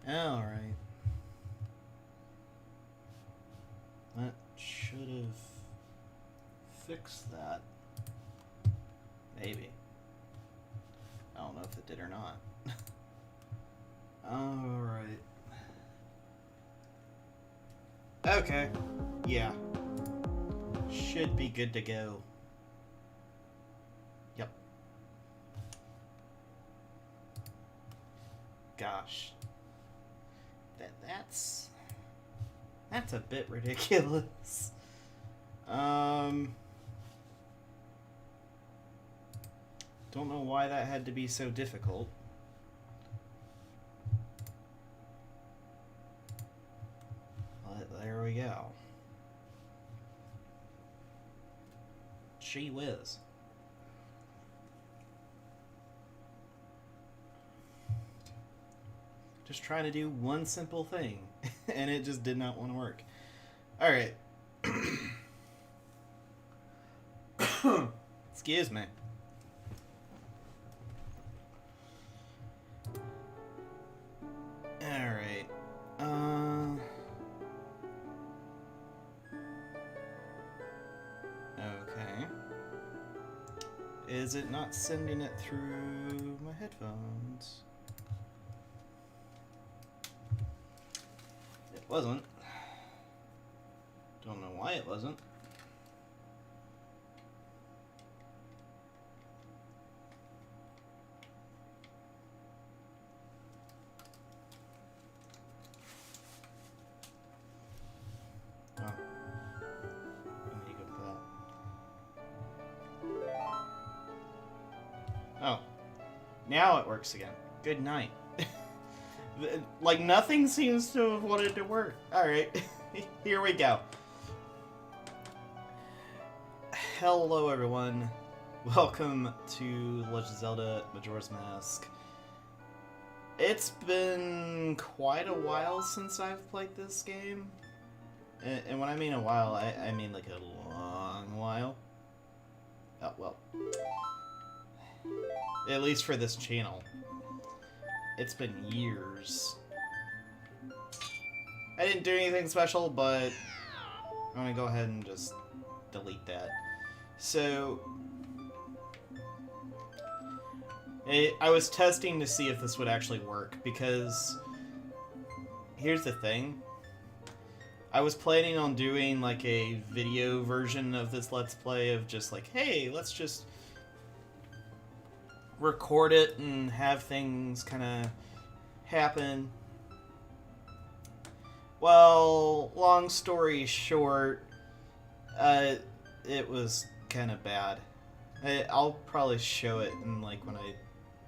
Alright. That should have fixed that. Maybe. I don't know if it did or not. Alright. Okay. Yeah. Should be good to go. Yep. Gosh. That's a bit ridiculous. Don't know why that had to be so difficult. But there we go. Gee whiz. Just trying to do one simple thing, and it just did not want to work. Alright. Excuse me. Alright. Okay. Is it not sending it through my headphones? It wasn't. Don't know why it wasn't. Oh. I need to go for that. Oh. Now it works again. Good night. Like, nothing seems to have wanted to work. Alright, here we go. Hello, everyone. Welcome to Legend of Zelda Majora's Mask. It's been quite a while since I've played this game. And when I mean a while, I mean like a long while. Oh, well. At least for this channel. It's been years. I didn't do anything special, but I'm gonna go ahead and just delete that. So, I was testing to see if this would actually work, because here's the thing. I was planning on doing like a video version of this Let's Play of just like, hey, let's just record it and have things kind of happen. Well, long story short, it was kind of bad. I'll probably show it in like when I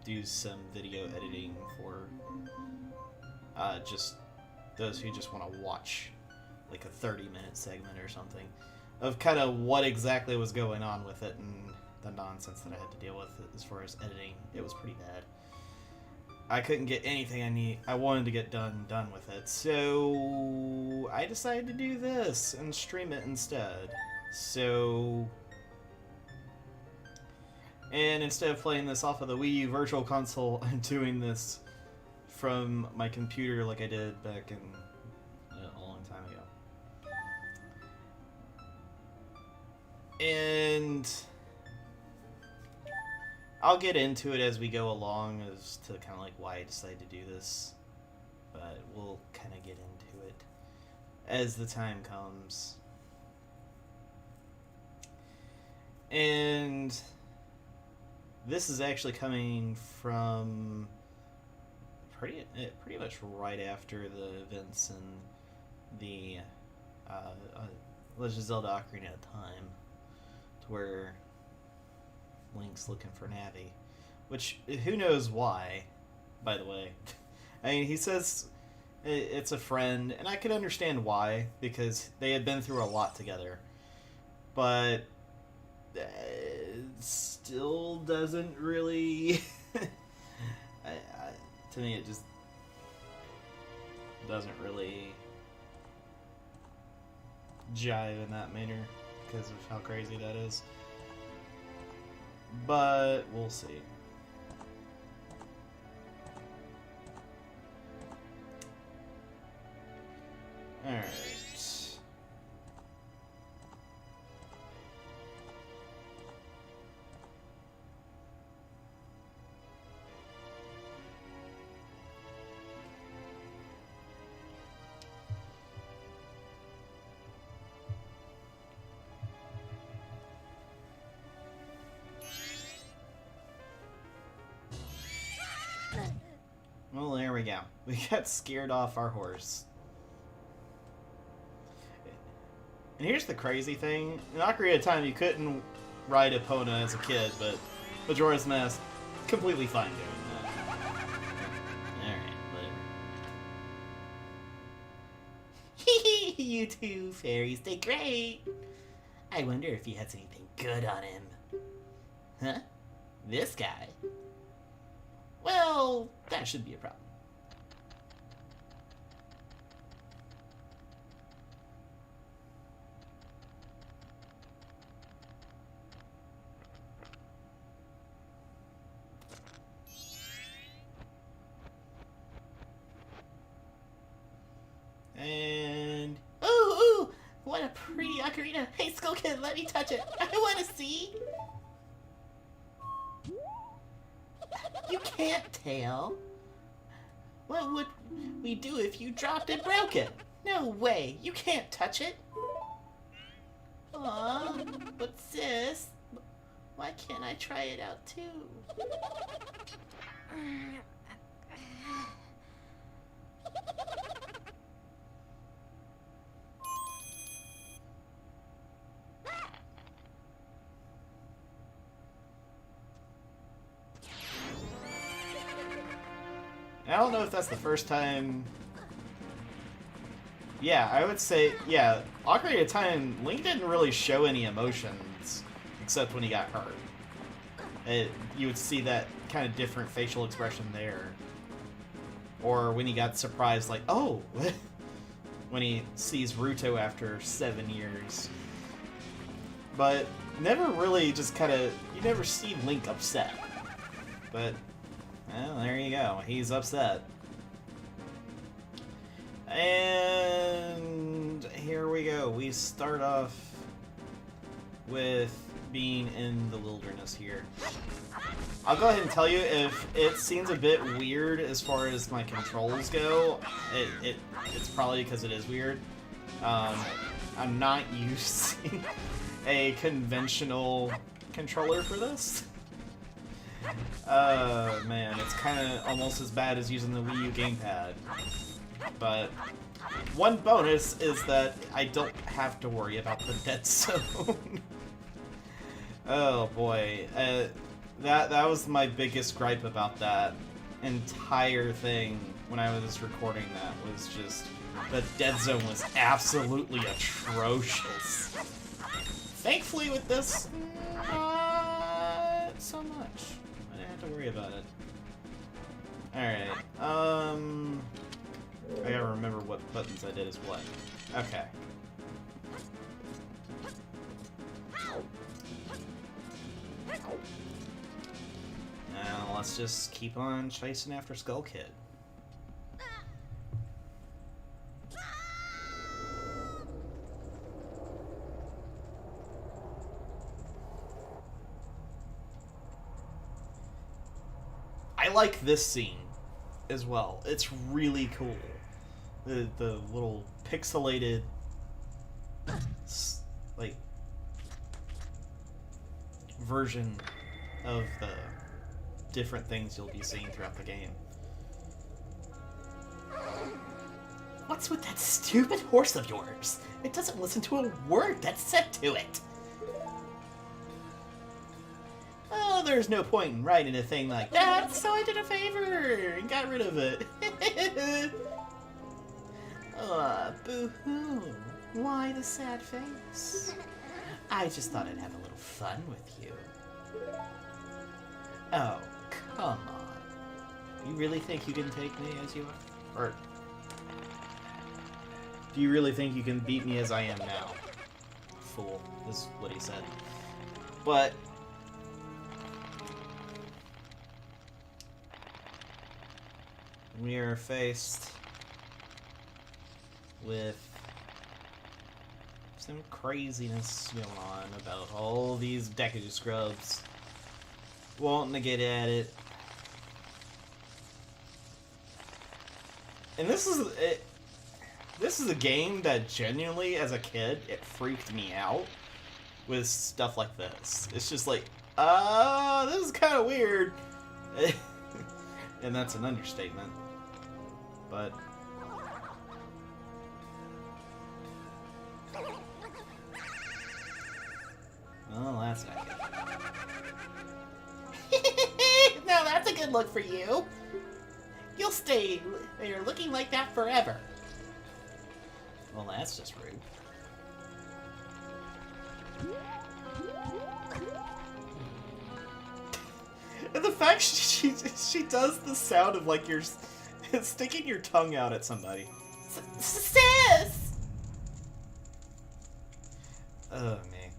do some video editing for just those who just want to watch like a 30-minute segment or something of kind of what exactly was going on with it and the nonsense that I had to deal with as far as editing. It was pretty bad. I couldn't get anything I wanted to get done with it, so I decided to do this and stream it instead. So, and instead of playing this off of the Wii U Virtual Console, I'm doing this from my computer like I did back in a long time ago. And I'll get into it as we go along as to kind of like why I decided to do this, but we'll kind of get into it as the time comes. And this is actually coming from pretty much right after the events in the Legend of Zelda Ocarina of Time, to where Link's looking for Navi, which who knows why, by the way. I mean, he says it's a friend, and I could understand why, because they had been through a lot together, but it still doesn't really to me it just doesn't really jive in that manner because of how crazy that is. But we'll see. Well, there we go. We got scared off our horse. And here's the crazy thing. In Ocarina of Time, you couldn't ride Epona as a kid, but Majora's Mask, completely fine doing that. Alright, whatever. You two fairies did great! I wonder if he has anything good on him. Huh? This guy? Well, that should be a problem. And... Ooh! What a pretty ocarina! Hey, Skull Kid, let me touch it! I want to see! You can't, Tail. What would we do if you dropped and broke it? No way! You can't touch it! Aw, but sis, why can't I try it out too? I don't know if that's the first time... Yeah, I would say, yeah, Ocarina of Time, Link didn't really show any emotions, except when he got hurt. You would see that kind of different facial expression there. Or when he got surprised, like, oh! When he sees Ruto after 7 years. But never really just kind of... You never see Link upset. But... well, there you go. He's upset. And here we go. We start off with being in the wilderness here. I'll go ahead and tell you, if it seems a bit weird as far as my controls go, it's probably because it is weird. I'm not using a conventional controller for this. Man, it's kind of almost as bad as using the Wii U gamepad. But one bonus is that I don't have to worry about the dead zone. Oh boy, that was my biggest gripe about that entire thing when I was recording that, was just the dead zone was absolutely atrocious. Thankfully with this, not so much. I didn't have to worry about it. Alright, I gotta remember what buttons I did as what. Okay. Now let's just keep on chasing after Skull Kid. I like this scene as well. It's really cool. The little pixelated, like, version of the different things you'll be seeing throughout the game. What's with that stupid horse of yours? It doesn't listen to a word that's said to it. Oh, there's no point in writing a thing like that, so I did a favor and got rid of it. Aw, boo-hoo. Why the sad face? I just thought I'd have a little fun with you. Oh, come on. You really think you can take me as you are? Or... do you really think you can beat me as I am now? Fool, is what he said. But... we are faced with some craziness going on about all these Deku scrubs wanting to get at it. And this is a game that genuinely, as a kid, it freaked me out with stuff like this. It's just like, this is kind of weird. And that's an understatement. But... well, that's not good. Now that's a good look for you. You'll stay there looking like that forever. Well, that's just rude. And the fact she does the sound of like you're sticking your tongue out at somebody. Sis! Oh, man.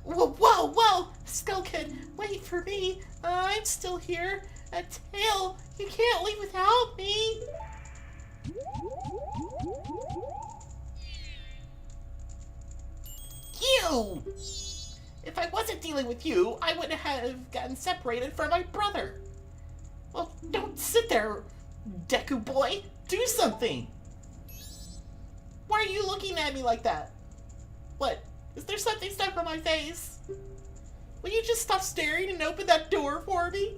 Whoa, whoa, whoa! Skull Kid, wait for me. I'm still here. A tail, you can't leave without me. You! If I wasn't dealing with you, I would have gotten separated from my brother. Well, don't sit there, Deku boy. Do something. Why are you looking at me like that? What? Is there something stuck on my face? Will you just stop staring and open that door for me?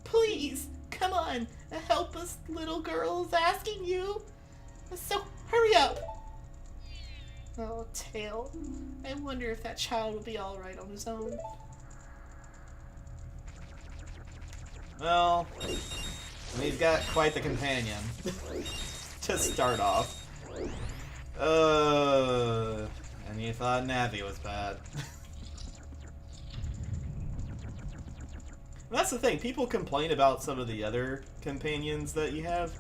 Please, come on. A helpless little girl is asking you. So, hurry up. Oh, Tail. I wonder if that child will be alright on his own. Well, we've got quite the companion to start off. And you thought Navi was bad. That's the thing, people complain about some of the other companions that you have.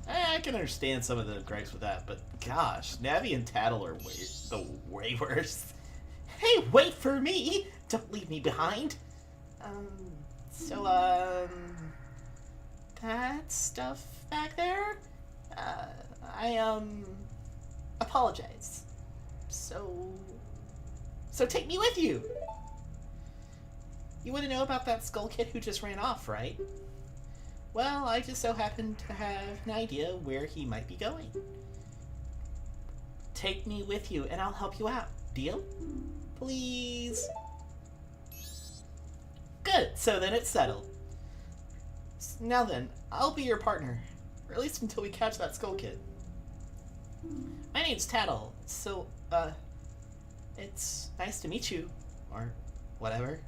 I can understand some of the gripes with that, but gosh, Navi and Tattle are way worse. Hey, wait for me! Don't leave me behind! That stuff back there? I apologize. So take me with you! You want to know about that Skull Kid who just ran off, right? Well, I just so happen to have an idea where he might be going. Take me with you and I'll help you out. Deal? Please? Good, so then it's settled. Now then, I'll be your partner. Or at least until we catch that Skull Kid. My name's Tattle, so, it's nice to meet you. Or whatever.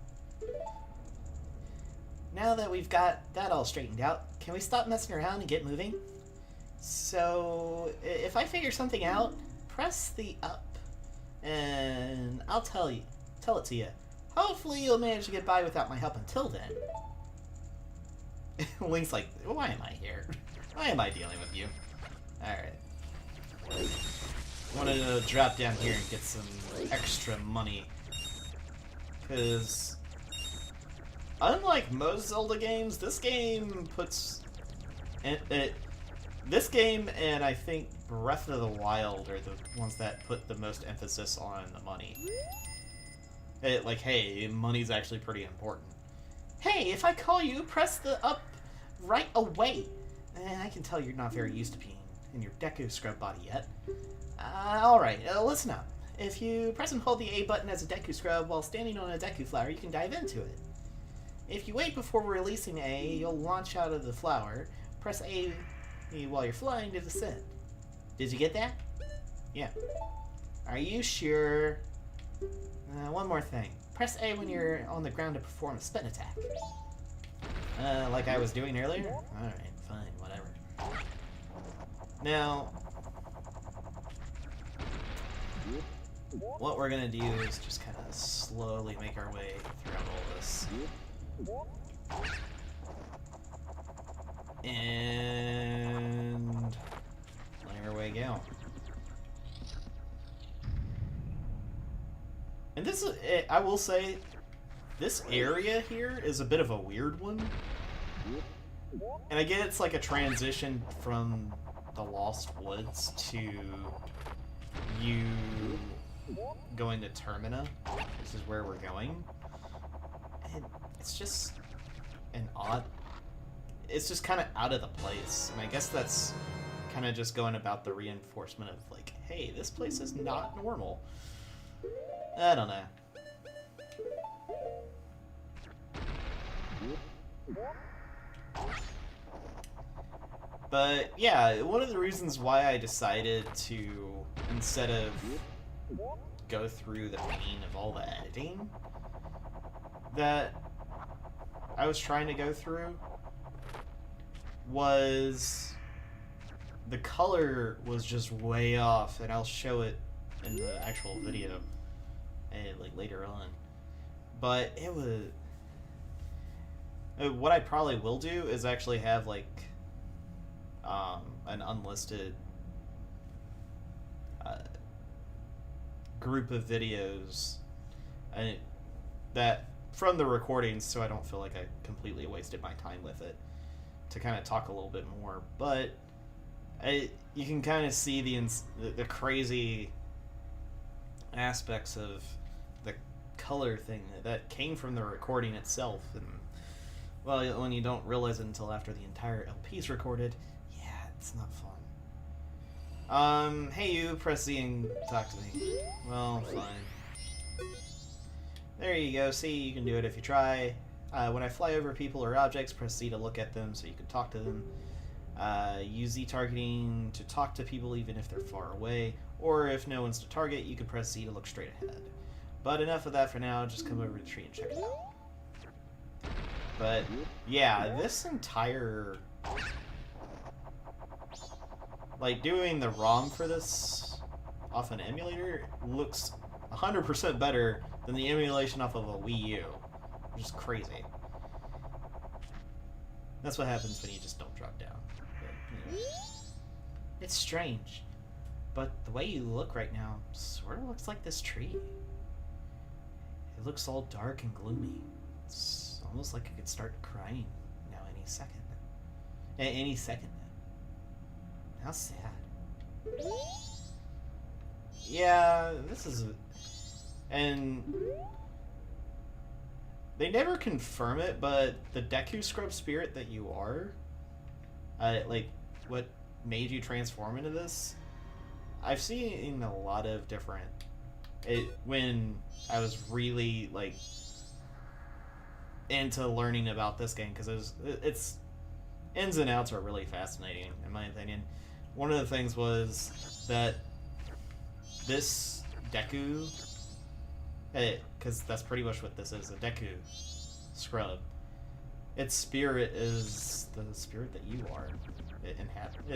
Now that we've got that all straightened out, can we stop messing around and get moving? So, if I figure something out, press the up, and I'll tell it to you. Hopefully you'll manage to get by without my help until then. Link's like, why am I here? Why am I dealing with you? Alright. I wanted to drop down here and get some extra money. Because... unlike most Zelda games, this game puts... this game and I think Breath of the Wild are the ones that put the most emphasis on the money. Like, hey, money's actually pretty important. Hey, if I call you, press the up right away. I can tell you're not very used to being in your Deku Scrub body yet. Alright, listen up. If you press and hold the A button as a Deku Scrub while standing on a Deku flower, you can dive into it. If you wait before releasing A, you'll launch out of the flower. Press A while you're flying to descend. Did you get that? Yeah. Are you sure? One more thing. Press A when you're on the ground to perform a spin attack. Like I was doing earlier? Alright, fine, whatever. Now, what we're gonna do is just kind of slowly make our way throughout all this. And let our way go. And this is, I will say, this area here is a bit of a weird one. And I get it's like a transition from the Lost Woods to you going to Termina. This is where we're going. And it's just an odd... it's just kind of out of the place. And I guess that's kind of just going about the reinforcement of like, hey, this place is not normal. I don't know. But yeah, one of the reasons why I decided to, instead of go through the pain of all the editing that I was trying to go through, was the color was just way off, and I'll show it in the actual video like later on. But it was, what I probably will do is actually have like an unlisted group of videos that from the recordings, so I don't feel like I completely wasted my time with it, to kind of talk a little bit more. But you can kind of see the crazy aspects of the color thing that came from the recording itself. And well, when you don't realize it until after the entire LP's recorded, yeah, it's not fun. Hey you, press Z and talk to me. Well, fine. There you go, see, you can do it if you try. When I fly over people or objects, press Z to look at them so you can talk to them. Use Z targeting to talk to people even if they're far away, or if no one's to target, you can press Z to look straight ahead. But enough of that for now, just come over to the tree and check it out. But yeah, this entire, like, doing the ROM for this off an emulator looks 100% better than the emulation off of a Wii U, which is crazy. That's what happens when you just don't drop down. But, anyway. It's strange, but the way you look right now sort of looks like this tree. It looks all dark and gloomy. It's almost like it could start crying now any second. Any second. How sad. Yeah, this is... And they never confirm it, but the Deku Scrub spirit that you are, like, what made you transform into this, I've seen a lot of different... when I was really, like, into learning about this game, because it's ins and outs are really fascinating, in my opinion. One of the things was that this Deku, because that's pretty much what this is, a Deku Scrub, its spirit is the spirit that you are.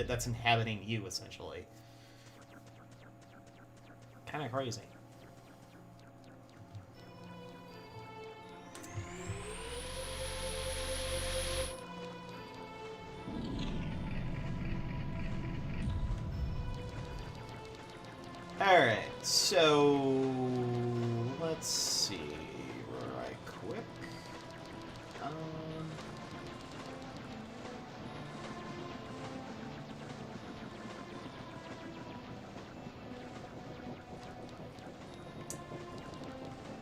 That's inhabiting you, essentially. Kind of crazy. Alright, so let's see, right quick.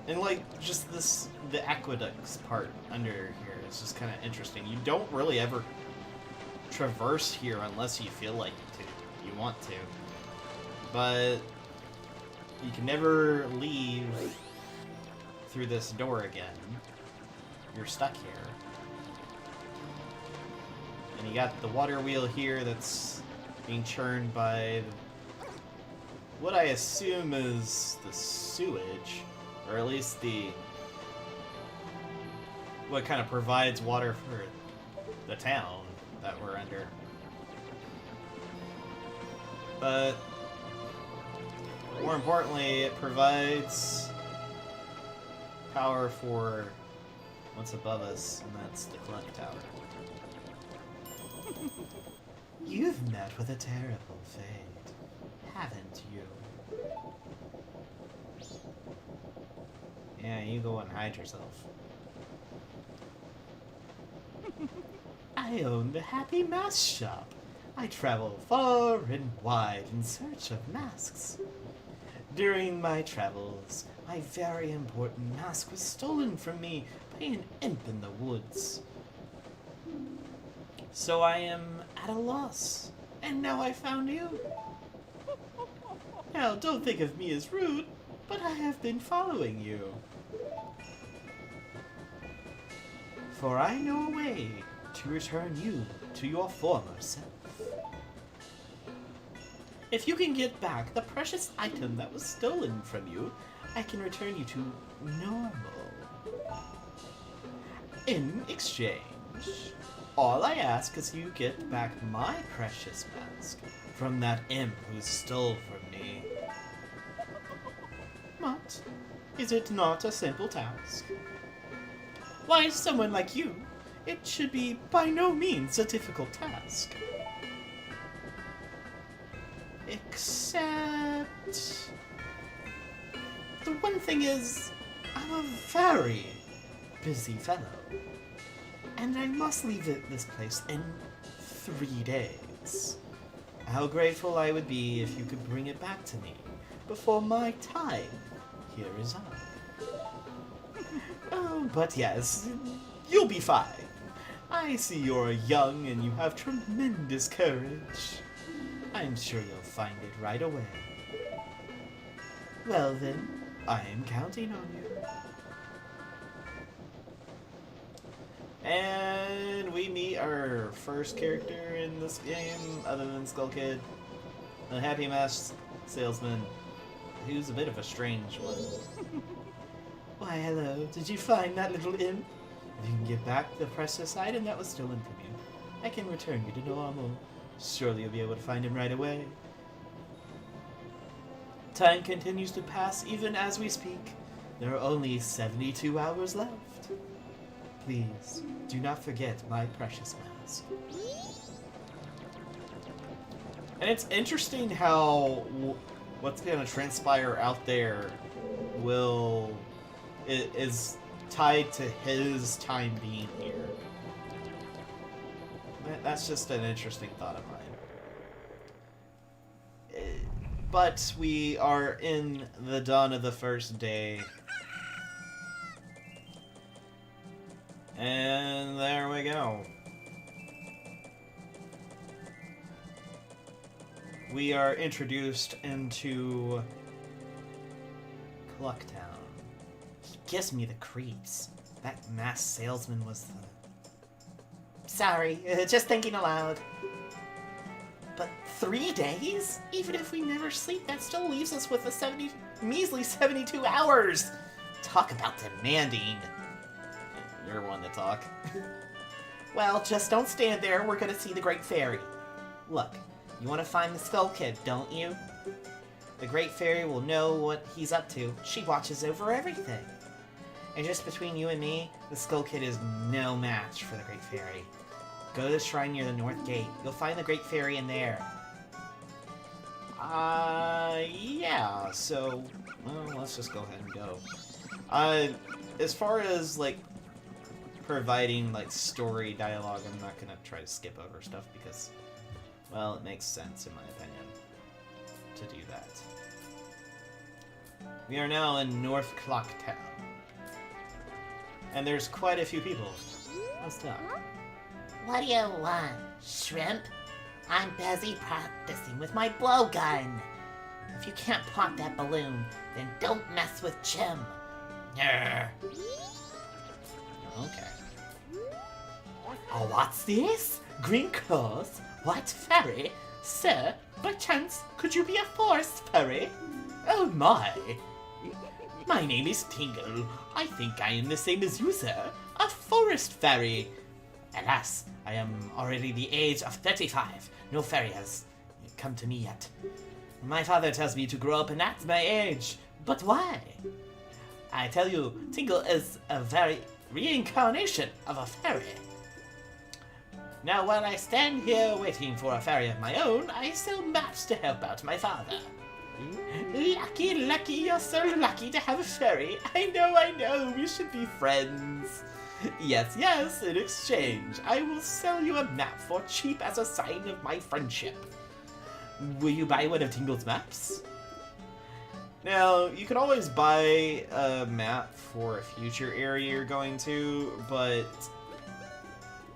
And like just the aqueducts part under here is just kind of interesting. You don't really ever traverse here unless you feel like you want to, but you can never leave through this door again. You're stuck here. And you got the water wheel here that's being churned by what I assume is the sewage, or at least what kind of provides water for the town that we're under. But more importantly, it provides power for what's above us, and that's the clock tower. You've met with a terrible fate, haven't you? Yeah, you go and hide yourself. I own the Happy Mask Shop. I travel far and wide in search of masks. During my travels, my very important mask was stolen from me by an imp in the woods. So I am at a loss, and now I found you. Now, don't think of me as rude, but I have been following you for I know a way to return you to your former self. If you can get back the precious item that was stolen from you, I can return you to normal. In exchange, all I ask is you get back my precious mask from that imp who stole from me. What? Is it not a simple task? Why, someone like you, it should be by no means a difficult task. Except... the one thing is, I'm a very busy fellow. And I must leave this place in 3 days. How grateful I would be if you could bring it back to me before my time here is up. Oh, but yes, you'll be fine. I see you're young and you have tremendous courage. I'm sure you'll find it right away. Well then, I am counting on you. And we meet our first character in this game, other than Skull Kid, a happy masked salesman, who's a bit of a strange one. Why, hello, did you find that little imp? If you can get back the precious item that was stolen from you, I can return you to normal. Surely you'll be able to find him right away. Time continues to pass even as we speak. There are only 72 hours left. Please, do not forget my precious mask. And it's interesting how what's going to transpire out there is tied to his time being here. That's just an interesting thought of mine. But we are in the dawn of the first day. And there we go. We are introduced into Clucktown. He gives me the creeps. That masked salesman was the... Sorry, just thinking aloud. But 3 days? Even if we never sleep, that still leaves us with a measly 72 hours! Talk about demanding. You're one to talk. Well, just don't stand there. We're gonna see the Great Fairy. Look, you want to find the Skull Kid, don't you? The Great Fairy will know what he's up to. She watches over everything. And just between you and me, the Skull Kid is no match for the Great Fairy. Go to the shrine near the North Gate. You'll find the Great Fairy in there. Yeah, so... well, let's just go ahead and go. As far as, like, providing, like, story dialogue, I'm not gonna try to skip over stuff because, well, it makes sense, in my opinion, to do that. We are now in North Clocktown. And there's quite a few people. Let's talk. What do you want, shrimp? I'm busy practicing with my blowgun. If you can't pop that balloon, then don't mess with Jim. Nyeh. Okay. Oh, what's this? Green clothes? White fairy? Sir, by chance, could you be a forest fairy? Oh my! My name is Tingle. I think I am the same as you, sir. A forest fairy. Alas, I am already the age of 35. No fairy has come to me yet. My father tells me to grow up and act my age. But why? I tell you, Tingle is a very reincarnation of a fairy. Now, while I stand here waiting for a fairy of my own, I sell maps to help out my father. Lucky, lucky, you're so lucky to have a fairy. I know, we should be friends. Yes, yes, in exchange, I will sell you a map for cheap as a sign of my friendship. Will you buy one of Tingle's maps? Now, you can always buy a map for a future area you're going to, but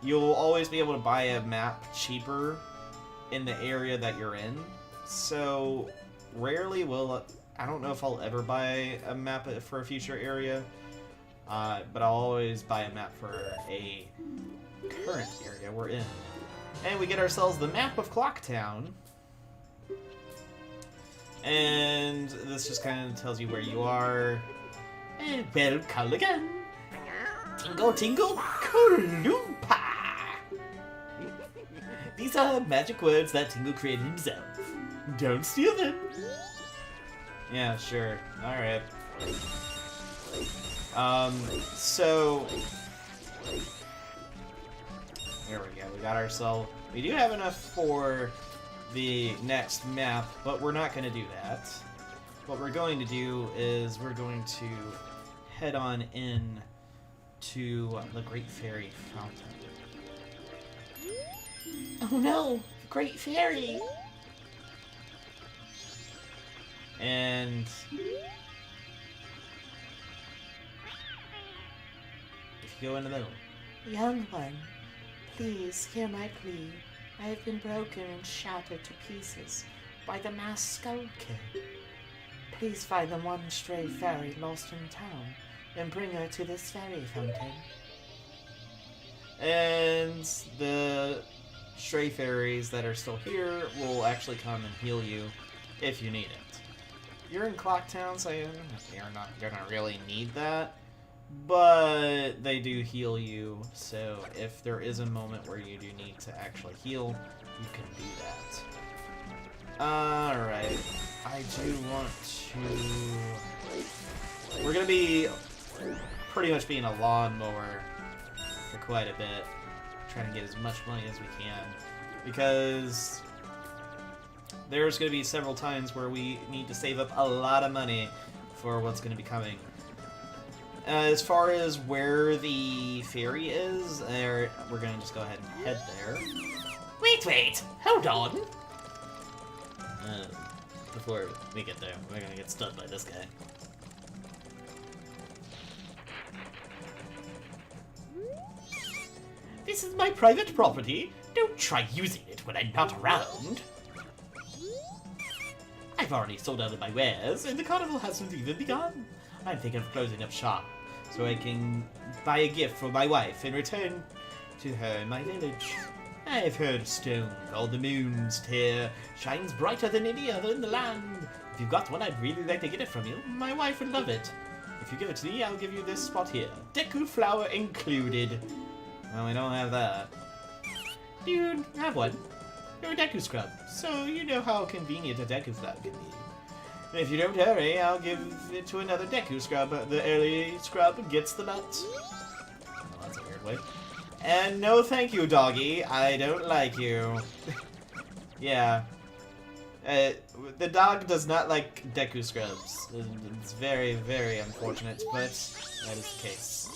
you'll always be able to buy a map cheaper in the area that you're in. So, rarely will... I don't know if I'll ever buy a map for a future area, but I'll always buy a map for a current area we're in. And we get ourselves the map of Clocktown. And this just kind of tells you where you are. And welcome again. Tingle Tingle Kaloopa. These are magic words that Tingle created himself. Don't steal them. Yeah, sure. Alright. So... There we go. We got ourselves... We do have enough for the next map, but we're not going to do that. What we're going to do is we're going to head on in to the Great Fairy Fountain. Oh no! Great Fairy! And... if you go in the middle. Young one, please hear my plea. I have been broken and shattered to pieces by the masked Skull Kid. Please find the one stray fairy lost in town and bring her to this fairy fountain. And the stray fairies that are still here will actually come and heal you if you need it. You're in Clocktown, so you're not gonna really need that, but they do heal you, so if there is a moment where you do need to actually heal, you can do that. Alright, I do want to... We're gonna be pretty much being a lawnmower for quite a bit, trying to get as much money as we can, because there's going to be several times where we need to save up a lot of money for what's going to be coming. As far as where the ferry is, we're going to just go ahead and head there. Wait! Hold on! Before we get there, we're going to get stunned by this guy. This is my private property. Don't try using it when I'm not around. I've already sold out of my wares, and the carnival hasn't even begun. I'm thinking of closing up shop, so I can buy a gift for my wife and return to her in my village. I've heard of stone called the Moon's Tear shines brighter than any other in the land. If you've got one, I'd really like to get it from you. My wife would love it. If you give it to me, I'll give you this spot here. Deku flower included. Well, we don't have that. Dude, have one. You're a Deku scrub, so you know how convenient a Deku flower can be. And if you don't hurry, I'll give it to another Deku scrub. The early scrub gets the nut. Oh, that's a weird way. And no thank you, doggy. I don't like you. Yeah. The dog does not like Deku scrubs. It's very, very unfortunate, but that is the case.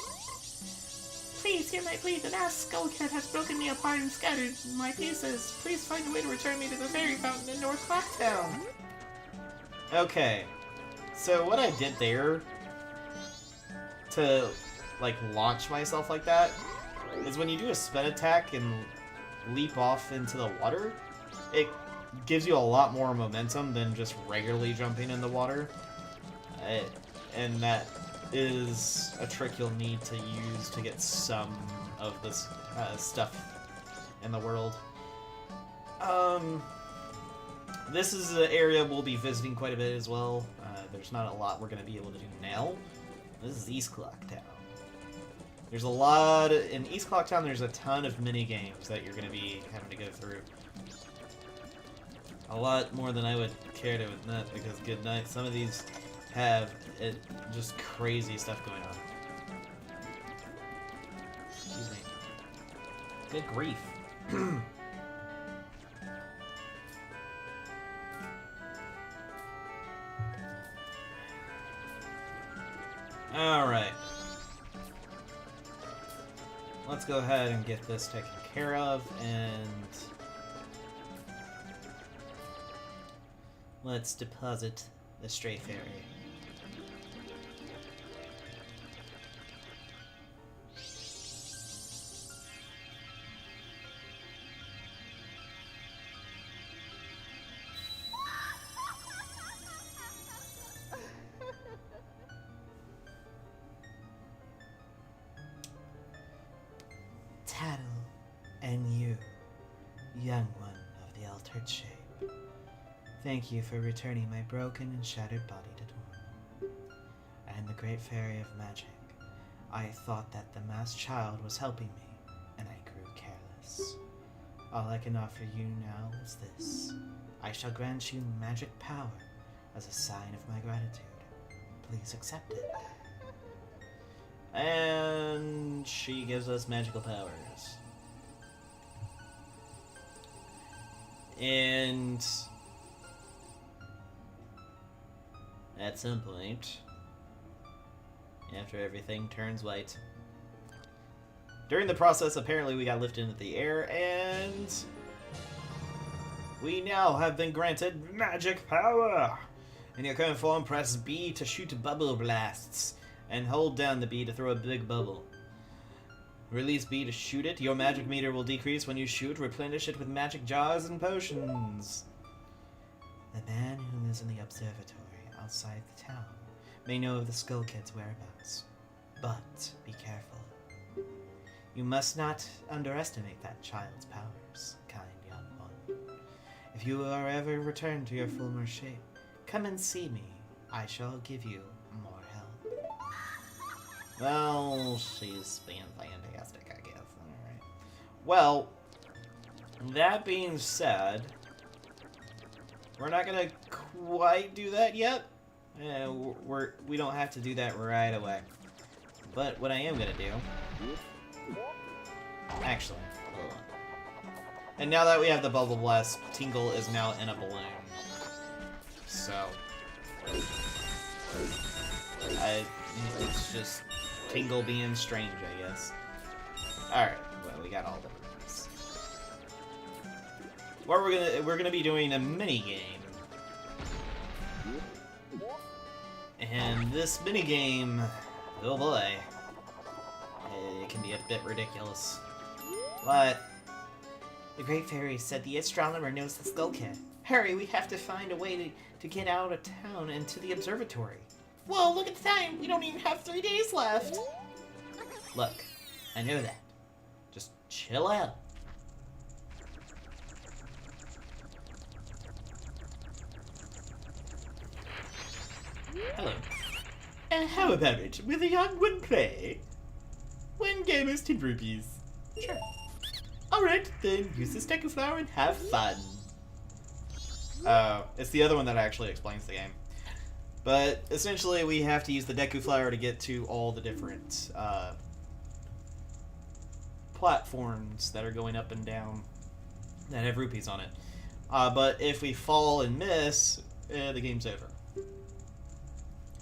Please hear my plea. The masked Skull Kid has broken me apart and scattered my pieces. Please find a way to return me to the fairy fountain in North Clocktown. Okay, so what I did there to, like, launch myself like that is when you do a spin attack and leap off into the water, it gives you a lot more momentum than just regularly jumping in the water. And that is a trick you'll need to use to get some of this stuff in the world. This is an area we'll be visiting quite a bit as well. There's not a lot we're going to be able to do now. This is East Clocktown. There's a lot in East Clocktown. There's a ton of mini games that you're going to be having to go through. A lot more than I would care to admit, because good night. Some of these have just crazy stuff going on. Excuse me. Good grief. Alright. Let's go ahead and get this taken care of, and let's deposit the stray fairy. cattle, and you, young one of the altered shape. Thank you for returning my broken and shattered body to normal. I am the Great Fairy of Magic. I thought that the masked child was helping me, and I grew careless. All I can offer you now is this. I shall grant you magic power as a sign of my gratitude. Please accept it. And she gives us magical powers. And at some point, after everything turns white, during the process, apparently we got lifted into the air, and we now have been granted magic power. In your current form, press B to shoot bubble blasts, and hold down the B to throw a big bubble. Release B to shoot it. Your magic meter will decrease when you shoot. Replenish it with magic jars and potions. The man who lives in the observatory outside the town may know of the Skull Kid's whereabouts, but be careful. You must not underestimate that child's powers, kind young one. If you are ever returned to your former shape, come and see me. I shall give you more help. Well, she's being fantastic, I guess. Alright. Well, that being said, we're not gonna quite do that yet. We don't have to do that right away. But what I am gonna do... Actually, hold on. And now that we have the Bubble Blast, Tingle is now in a balloon. So... it's just Tingle being strange, I guess. Alright, well, we got all the rules. What we're gonna be doing a mini game. And this mini game, oh boy, it can be a bit ridiculous. But the Great Fairy said the astronomer knows the Skull Kid. Hurry, we have to find a way to get out of town and to the observatory. Whoa, look at the time! We don't even have 3 days left! Look, I know that. Just chill out. Hello. How about it? Will the young one play? 1 game is 10 rupees. Sure. Alright, then use this Deku Flower and have fun. It's the other one that actually explains the game. But essentially, we have to use the Deku Flower to get to all the different platforms that are going up and down that have rupees on it. But if we fall and miss, the game's over.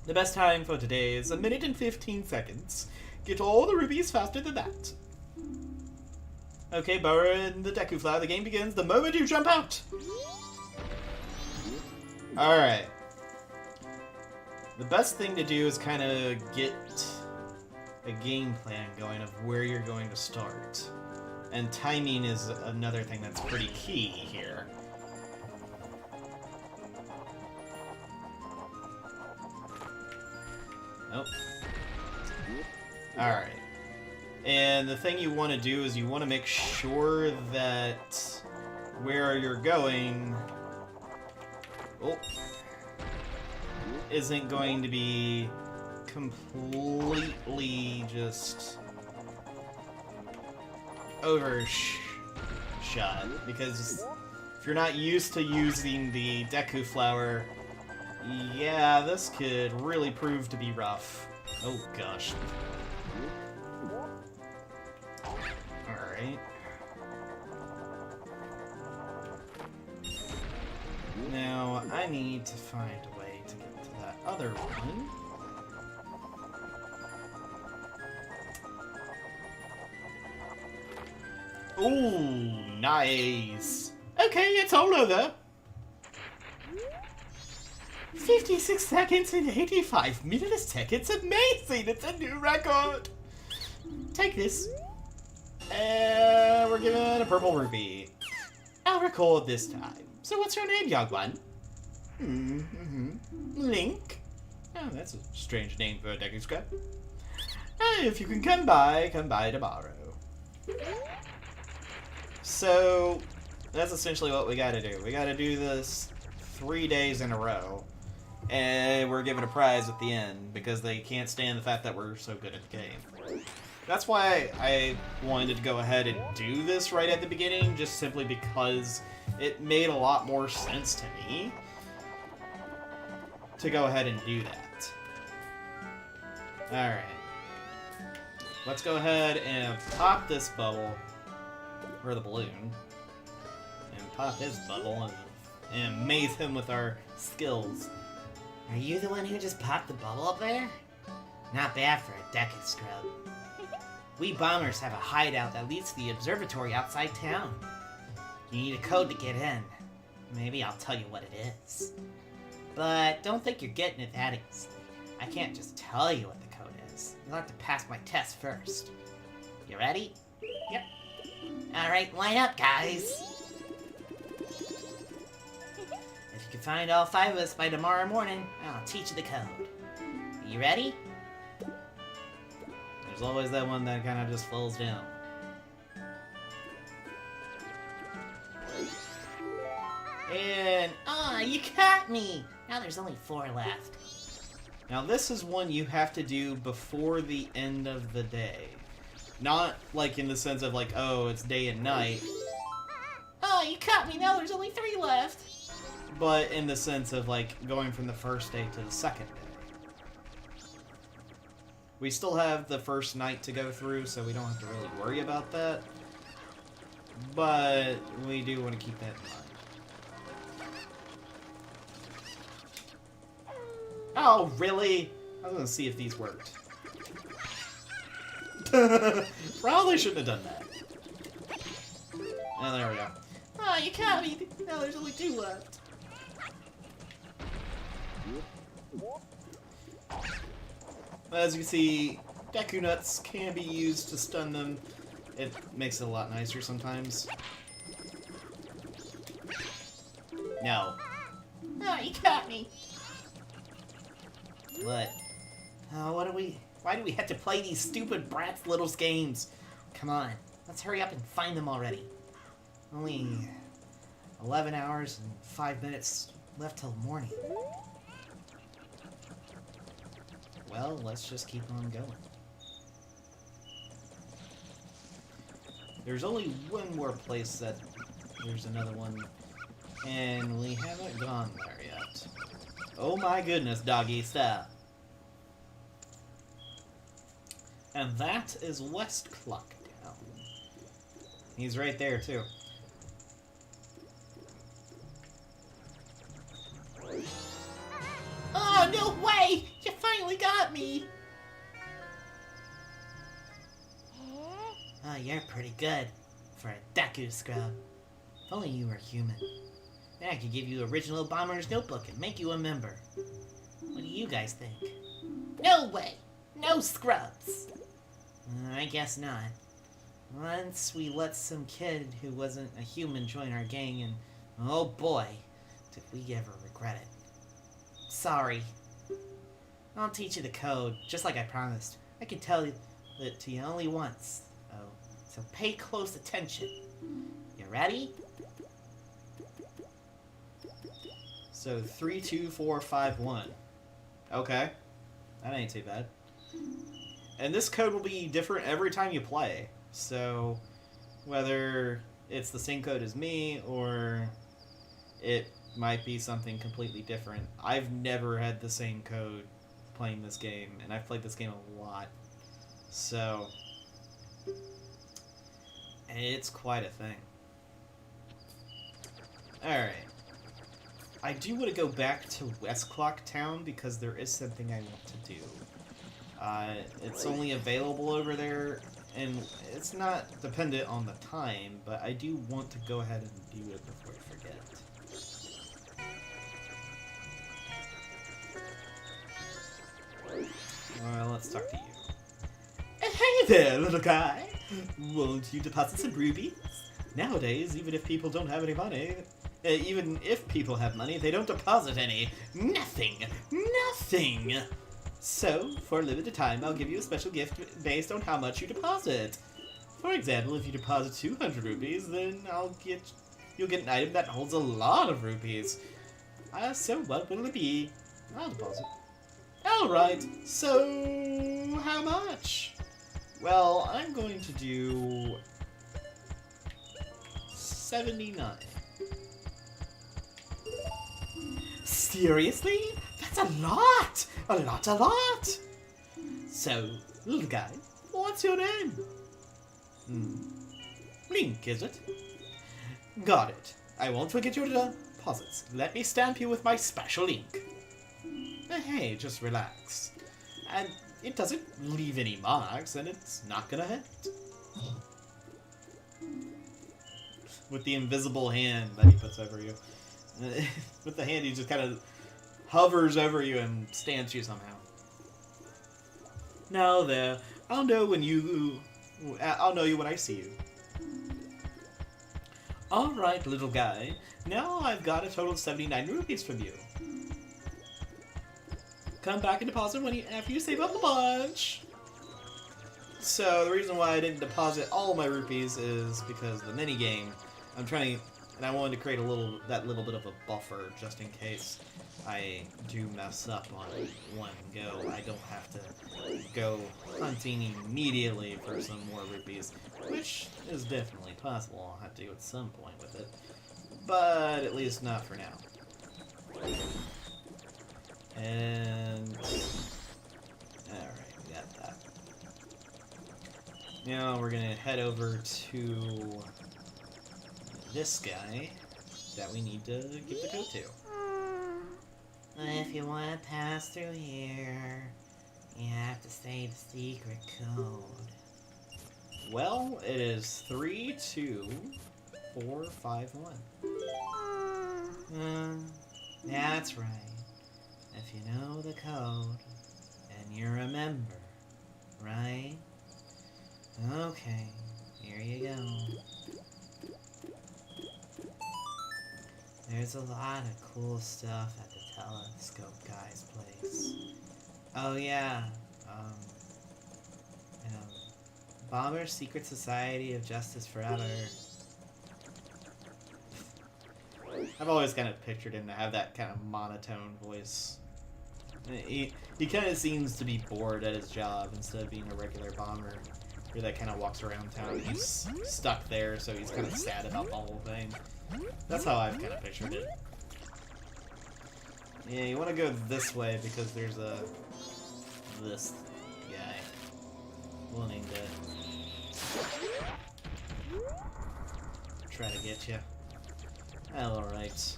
The best time for today is 1 minute and 15 seconds. Get all the rupees faster than that. Okay, Burrow in the Deku Flower. The game begins the moment you jump out. Alright. The best thing to do is kind of get a game plan going of where you're going to start. And timing is another thing that's pretty key here. Nope. Alright. And the thing you want to do is you want to make sure that where you're going isn't going to be completely just overshot. Because if you're not used to using the Deku Flower, yeah, this could really prove to be rough. Oh gosh. Alright. Now, I need to find a way to get to that other one. Ooh, nice. Okay, it's all over. 56 seconds and 85 milliseconds. Amazing! It's a new record. Take this. And we're given a purple rupee. I'll record this time. So what's your name, young one? Link? Oh, that's a strange name for a Deku Scrap. If you can come by tomorrow. So, that's essentially what we gotta do. We gotta do this 3 days in a row. And we're given a prize at the end, because they can't stand the fact that we're so good at the game. That's why I wanted to go ahead and do this right at the beginning, just simply because it made a lot more sense to me to go ahead and do that. Alright. Let's go ahead and pop this bubble, or the balloon, and pop his bubble and maze him with our skills. Are you the one who just popped the bubble up there? Not bad for a Deku scrub. We bombers have a hideout that leads to the observatory outside town. You need a code to get in. Maybe I'll tell you what it is. But don't think you're getting it that easily. I can't just tell you what the code is. You'll have to pass my test first. You ready? Yep. Alright, line up, guys. If you can find all 5 of us by tomorrow morning, I'll teach you the code. You ready? There's always that one that kind of just falls down. And, you caught me! Now there's only 4 left. Now this is one you have to do before the end of the day. Not like in the sense of like, oh, it's day and night. Oh, you caught me! Now there's only 3 left! But in the sense of like going from the first day to the second day. We still have the first night to go through, so we don't have to really worry about that. But we do want to keep that in mind. Oh, really? I was gonna see if these worked. Probably shouldn't have done that. Oh, there we go. Oh, you caught me! Now there's only 2 left. As you can see, Deku Nuts can be used to stun them. It makes it a lot nicer sometimes. No. Oh, you caught me! What? Oh, why do we have to play these stupid Bratz Littles games? Come on, let's hurry up and find them already. Only 11 hours and 5 minutes left till morning. Well, let's just keep on going. There's only one more place that there's another one, and we haven't gone there yet. Oh my goodness, doggy, stop. And that is West Clock Town. He's right there, too. Oh, no way! You finally got me! Oh, you're pretty good for a Deku scrub. If only you were human. Then I could give you original Bomber's Notebook and make you a member. What do you guys think? No way! No scrubs! I guess not. Once we let some kid who wasn't a human join our gang, and oh boy, did we ever regret it. Sorry. I'll teach you the code, just like I promised. I can tell it to you only once, though, so pay close attention. You ready? So 3, 2, 4, 5, 1. Okay. That ain't too bad. And this code will be different every time you play. So whether it's the same code as me or it might be something completely different. I've never had the same code playing this game, and I've played this game a lot. So it's quite a thing. Alright. I do want to go back to West Clock Town because there is something I want to do. It's only available over there, and it's not dependent on the time, but I do want to go ahead and do it before I forget. Well, let's talk to you. Hey there, little guy! Won't you deposit some rubies? Nowadays, even if people don't have any money, even if people have money, they don't deposit any. Nothing! Nothing! So, for a limited time, I'll give you a special gift based on how much you deposit. For example, if you deposit 200 rupees, then you'll get an item that holds a lot of rupees. So what will it be? I'll deposit. Alright, so how much? Well, I'm going to do 79. Seriously? That's a lot! A lot! So, little guy, what's your name? Link, is it? Got it. I won't forget your deposits. Let me stamp you with my special ink. Hey, just relax. And it doesn't leave any marks, and it's not gonna hurt. With the invisible hand that he puts over you. With the hand, he just kind of hovers over you and stamps you somehow. Now there, I'll know you when I see you. Alright, little guy. Now I've got a total of 79 rupees from you. Come back and deposit after you save up a bunch. So the reason why I didn't deposit all my rupees is because the mini game. And I wanted to create that little bit of a buffer just in case I do mess up on one go. I don't have to go hunting immediately for some more rupees, which is definitely possible. I'll have to do at some point with it, but at least not for now. And alright, we got that. Now we're gonna head over to this guy that we need to give the code to. If you want to pass through here, you have to say the secret code. Well, it is 32451. That's right. If you know the code, and you're a member, right? Okay, here you go. There's a lot of cool stuff at the telescope guy's place. Oh yeah, Bomber's Secret Society of Justice Forever. I've always kind of pictured him to have that kind of monotone voice. He kind of seems to be bored at his job instead of being a regular bomber that kind of walks around town. He's stuck there, so he's kind of sad about the whole thing. That's how I've kind of pictured it. Yeah, you want to go this way because there's this guy wanting to try to get you. Alright.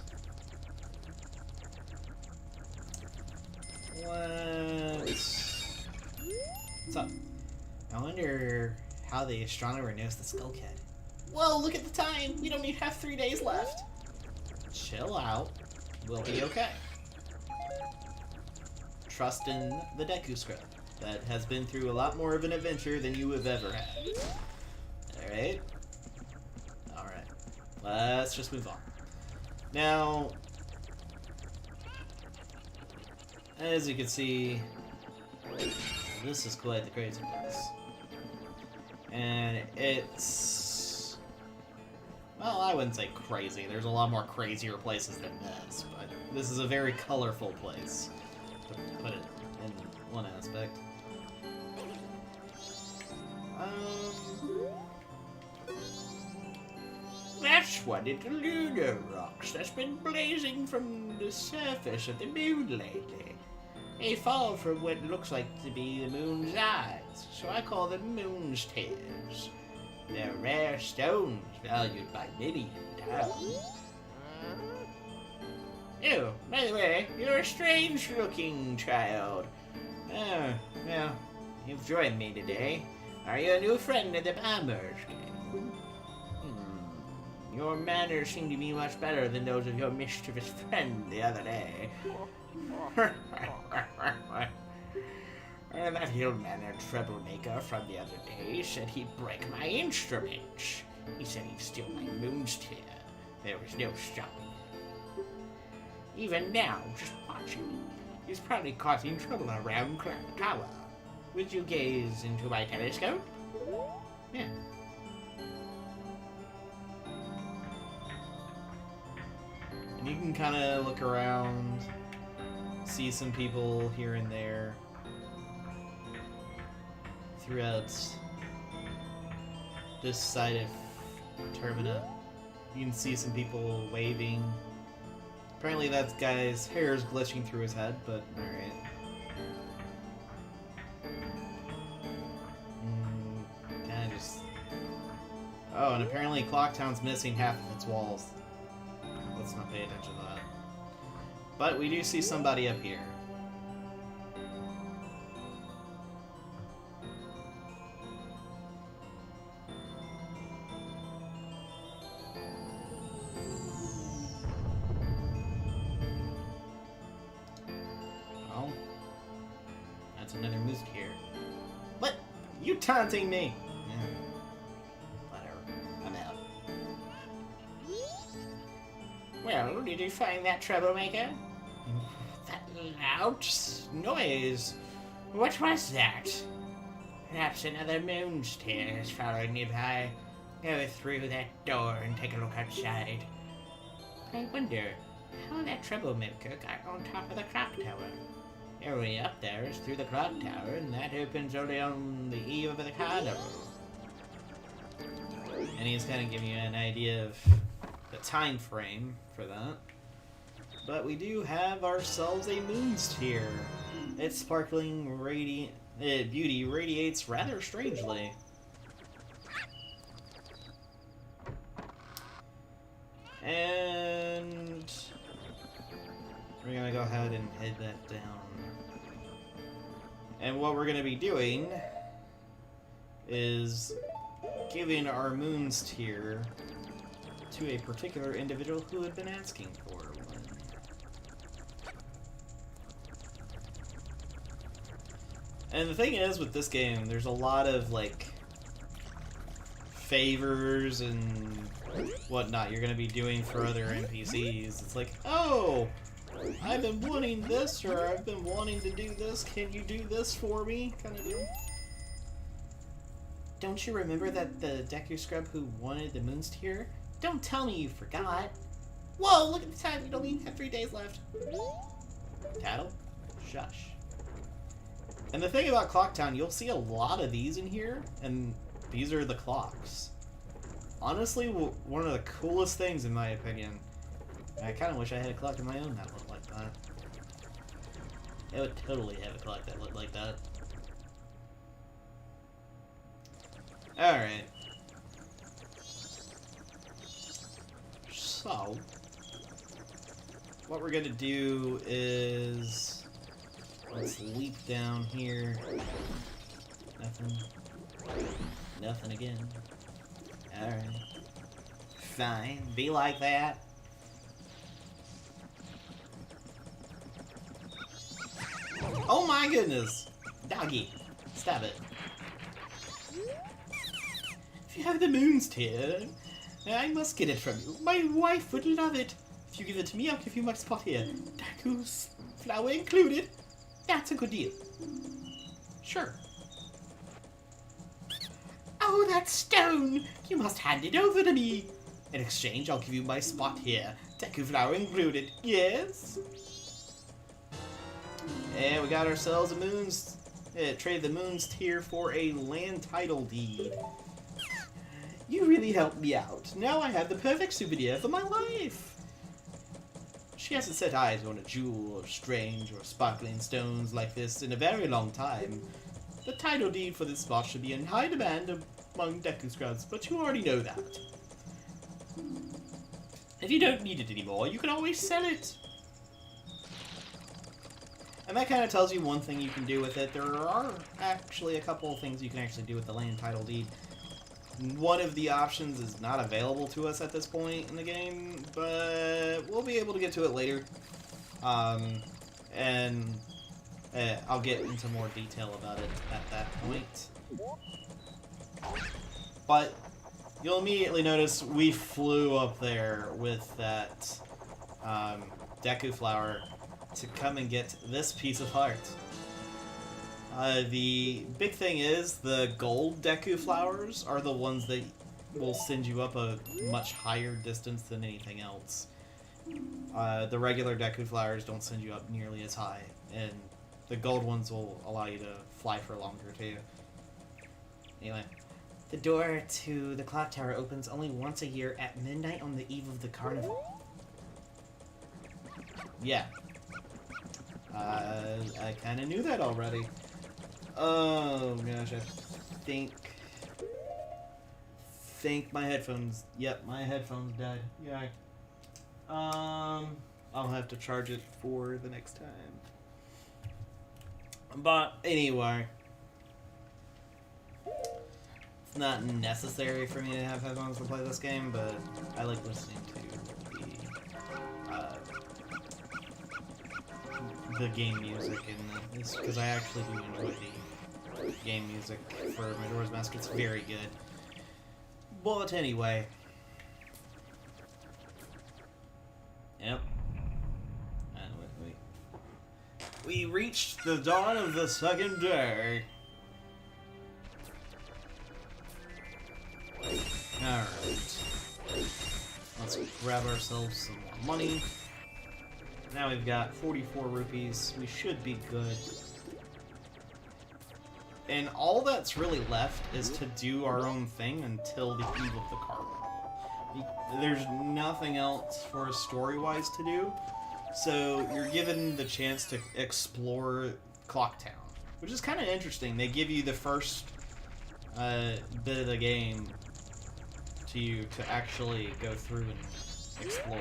What's up? I wonder how the astronomer knows the skull kid. Well, look at the time! We don't even have 3 days left! Chill out. We'll be okay. Trust in the Deku Scrub that has been through a lot more of an adventure than you have ever had. Alright? Alright. Let's just move on. Now, as you can see, this is quite the crazy place. And it's... well, I wouldn't say crazy. There's a lot more crazier places than this, but this is a very colorful place, to put it in one aspect. That's one of the lunar rocks that's been blazing from the surface of the moon lately. They fall from what looks like to be the moon's eyes, so I call them moon's tears. They're rare stones valued by many in town. Oh, by the way, you're a strange-looking child. Oh, well, you've joined me today. Are you a new friend of the Bombers gang? Your manners seem to be much better than those of your mischievous friend the other day. That ill-mannered troublemaker from the other day said he'd break my instrument. He said he'd steal my moon's tear. There was no stopping him. Even now, just watch him. He's probably causing trouble around Clock Tower. Would you gaze into my telescope? Yeah. can kind of look around, see some people here and there throughout this side of Termina. You can see some people waving. Apparently that guy's hair is glitching through his head, but alright. Kinda just... Oh, and apparently Clocktown's missing half of its walls. Let's not pay attention to that. But we do see somebody up here. Well, that's another moose here. What? You taunting me? Well, did you find that troublemaker? That loud noise. What was that? Perhaps another moonsteer is following nearby. Go through that door and take a look outside. I wonder how that troublemaker got on top of the clock tower. The way up there is through the clock tower, and that opens only on the eve of the carnival. And he's kind of giving you an idea of the time frame for that. But we do have ourselves a moonsteer. Its sparkling beauty radiates rather strangely. And we're gonna go ahead and head that down. And what we're gonna be doing is giving our moonsteer to a particular individual who had been asking for one. And the thing is, with this game, there's a lot of, like, favors and whatnot you're gonna be doing for other NPCs. It's like, oh, I've been wanting this, or I've been wanting to do this, can you do this for me? Kind of deal. Don't you remember that the Deku Scrub who wanted the moonsteer? Don't tell me you forgot. Whoa, look at the time. You only have 3 days left. Tattle? Shush. And the thing about Clocktown, you'll see a lot of these in here, and these are the clocks. Honestly, one of the coolest things, in my opinion. I kind of wish I had a clock of my own that looked like that. I would totally have a clock that looked like that. Alright. So, what we're gonna do is let's leap down here. Nothing. Nothing again. Alright. Fine. Be like that. Oh my goodness! Doggy. Stop it. If you have the moonsteer, I must get it from you. My wife would love it. If you give it to me, I'll give you my spot here. Daku's flower included. That's a good deal. Sure. Oh, that stone! You must hand it over to me. In exchange, I'll give you my spot here. Deku flower included. Yes? And we got ourselves a trade the moonsteer for a land title deed. You really helped me out. Now I have the perfect souvenir for my wife. She hasn't set eyes on a jewel or strange or sparkling stones like this in a very long time. The title deed for this spot should be in high demand among Deku Scrubs, but you already know that. If you don't need it anymore, you can always sell it. And that kind of tells you one thing you can do with it. There are actually a couple of things you can actually do with the land title deed. One of the options is not available to us at this point in the game, but we'll be able to get to it later. And I'll get into more detail about it at that point. But you'll immediately notice we flew up there with that Deku flower to come and get this piece of heart. The big thing is the gold Deku flowers are the ones that will send you up a much higher distance than anything else. The regular Deku flowers don't send you up nearly as high, and the gold ones will allow you to fly for longer too. Anyway, the door to the clock tower opens only once a year at midnight on the eve of the carnival. Yeah. I kind of knew that already. Oh gosh, I think my headphones. Yep, my headphones died. Yeah. I'll have to charge it for the next time. But anyway, it's not necessary for me to have headphones to play this game, but I like listening to the game music in this because I actually do enjoy the game music for Majora's Mask. It's very good. But anyway. Yep. And we reached the dawn of the second day. Alright. Let's grab ourselves some more money. Now we've got 44 rupees. We should be good. And all that's really left is to do our own thing until the eve of the carnival. There's nothing else for us story-wise to do, so you're given the chance to explore Clock Town, which is kind of interesting. They give you the first bit of the game to actually go through and explore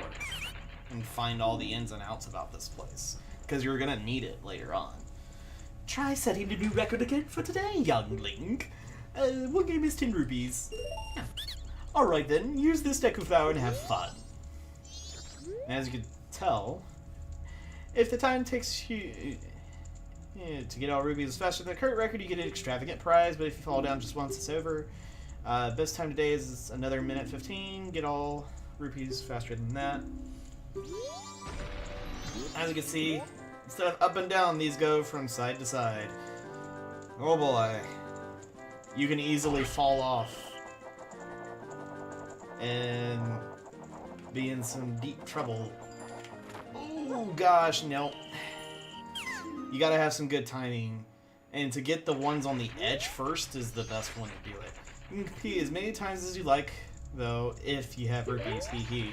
and find all the ins and outs about this place, because you're gonna need it later on. Try setting a new record again for today, youngling. One game is 10 rupees. Yeah. Alright then, use this Deku Flower and have fun. As you can tell, if the time takes you to get all rupees faster than the current record, you get an extravagant prize, but if you fall down just once, it's over. Best time today is another minute 15. Get all rupees faster than that. As you can see, instead of up and down, these go from side to side. Oh boy. You can easily fall off and be in some deep trouble. Oh gosh, no. You gotta have some good timing. And to get the ones on the edge first is the best one to do it. You can compete as many times as you like, though, if you have rupees, hee hee.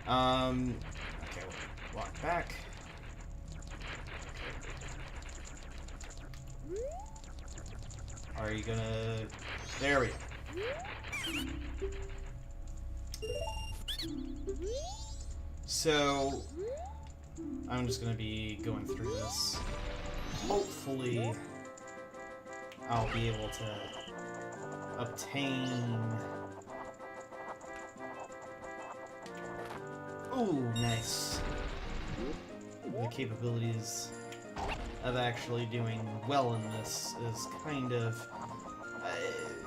Okay, we'll walk back. Are you gonna... There we go. So, I'm just gonna be going through this. Hopefully, I'll be able to obtain... Ooh, nice. The capabilities of actually doing well in this is kind of...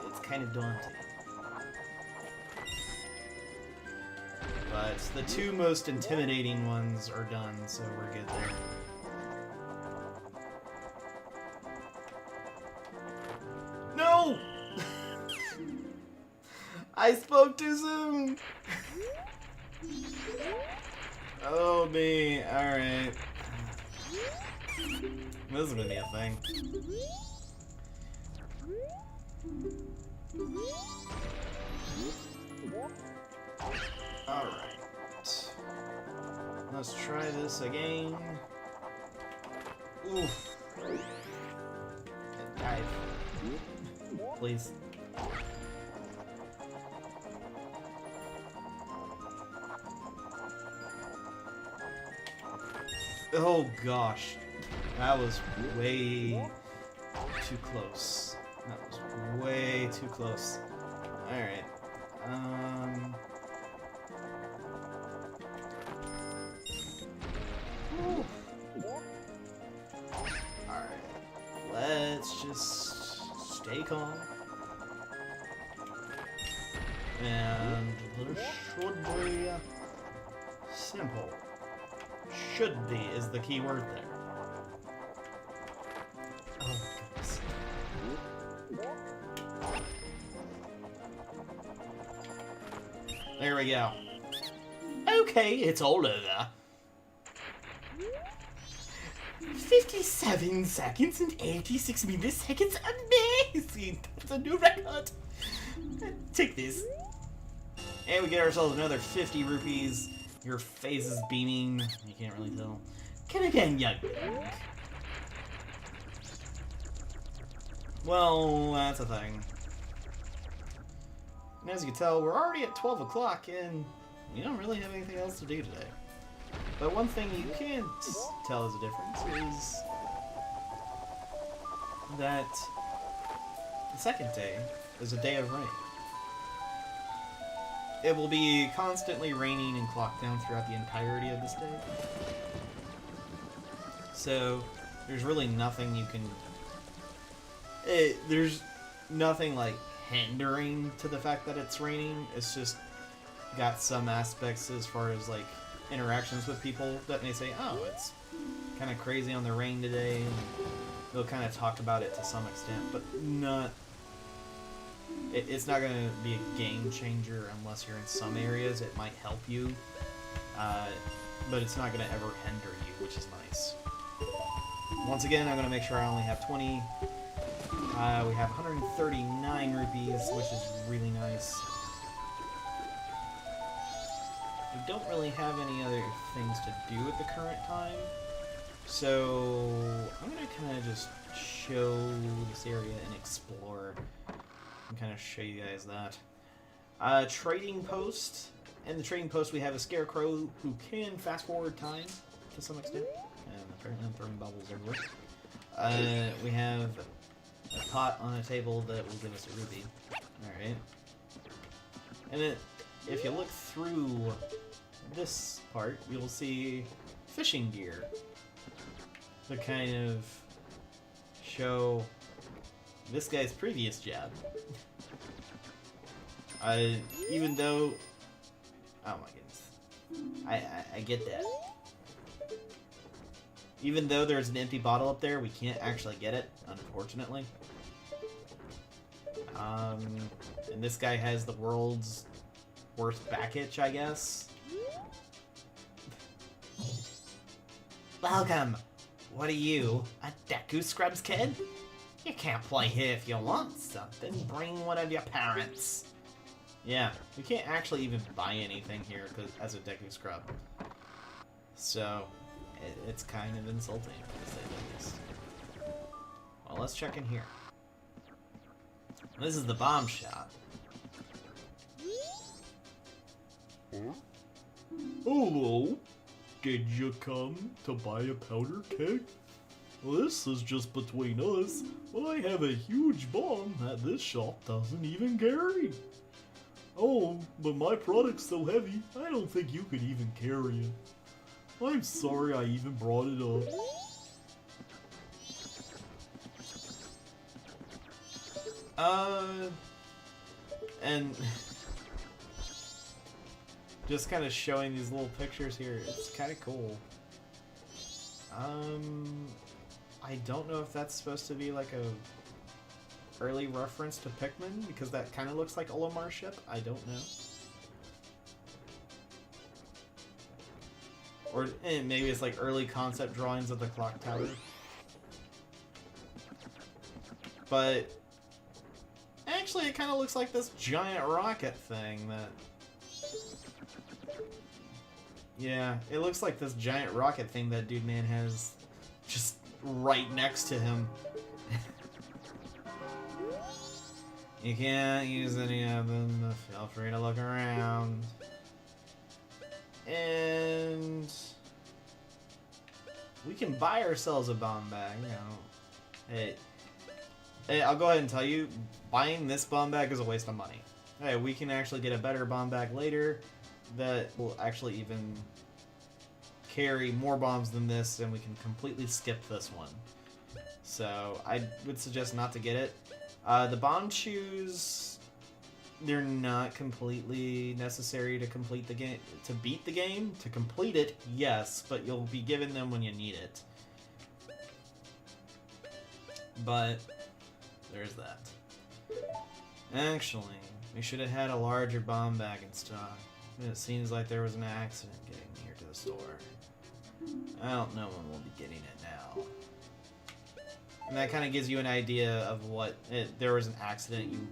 it's kind of daunting. But the two most intimidating ones are done, so we're good there. No! I spoke too soon! Oh me, alright. This is gonna be a thing. Alright. Let's try this again. Oof. Dive. Please. Oh gosh. That was way too close. That was way too close. Alright. Alright. Let's just stay calm. And this should be simple. Should be is the key word there. Oh goodness. There we go. Okay, it's all over. 57 seconds and 86 milliseconds. Amazing! That's a new record. Take this. And we get ourselves another 50 rupees. Your face is beaming. You can't really tell. Come again, young. Well, that's a thing. And as you can tell, we're already at 12 o'clock, and we don't really have anything else to do today. But one thing you can't tell as a difference is that the second day is a day of rain. It will be constantly raining and clocked down throughout the entirety of this day. So, there's really nothing you can... there's nothing, like, hindering to the fact that it's raining. It's just got some aspects as far as, like, interactions with people that may say, oh, it's kind of crazy on the rain today, and they'll kind of talk about it to some extent, but not... It's not going to be a game changer unless you're in some areas. It might help you, but it's not going to ever hinder you, which is nice. Once again, I'm going to make sure I only have 20. We have 139 rupees, which is really nice. We don't really have any other things to do at the current time, so I'm going to kind of just show this area and explore and kind of show you guys that. Trading post. In the trading post, we have a scarecrow who can fast forward time to some extent. And apparently I'm throwing bubbles everywhere. We have a pot on a table that will give us a ruby. Alright. And if you look through this part, you'll see fishing gear to kind of show this guy's previous job. Even though... Oh my goodness. I get that. Even though there's an empty bottle up there, we can't actually get it, unfortunately. And this guy has the world's worst back itch, I guess. Welcome! What are you, a Deku Scrubs kid? You can't play here if you want something. Bring one of your parents. Yeah, we can't actually even buy anything here as a Deku Scrub. So, it's kind of insulting, to say the least. Well, let's check in here. This is the bomb shop. Hello. Did you come to buy a powder keg? This is just between us, but I have a huge bomb that this shop doesn't even carry. Oh, but my product's so heavy, I don't think you could even carry it. I'm sorry I even brought it up. And just kind of showing these little pictures here, it's kind of cool. I don't know if that's supposed to be like a early reference to Pikmin, because that kind of looks like Olimar's ship. I don't know. Or maybe it's like early concept drawings of the clock tower. But actually, it kind of looks like this giant rocket thing that... Yeah, it looks like this giant rocket thing that Dude Man has just right next to him. You can't use any of them, feel free to look around. And we can buy ourselves a bomb bag, you know. Hey, I'll go ahead and tell you, buying this bomb bag is a waste of money. Hey, we can actually get a better bomb bag later that will actually even carry more bombs than this, and we can completely skip this one. So I would suggest not to get it. The bomb shoes, they're not completely necessary to complete the game, to beat the game. To complete it, yes, but you'll be given them when you need it. But there's that. Actually, we should have had a larger bomb bag in stock. It seems like there was an accident getting here to the store. I don't know when we'll be getting it now. And that kind of gives you an idea of what... there was an accident. You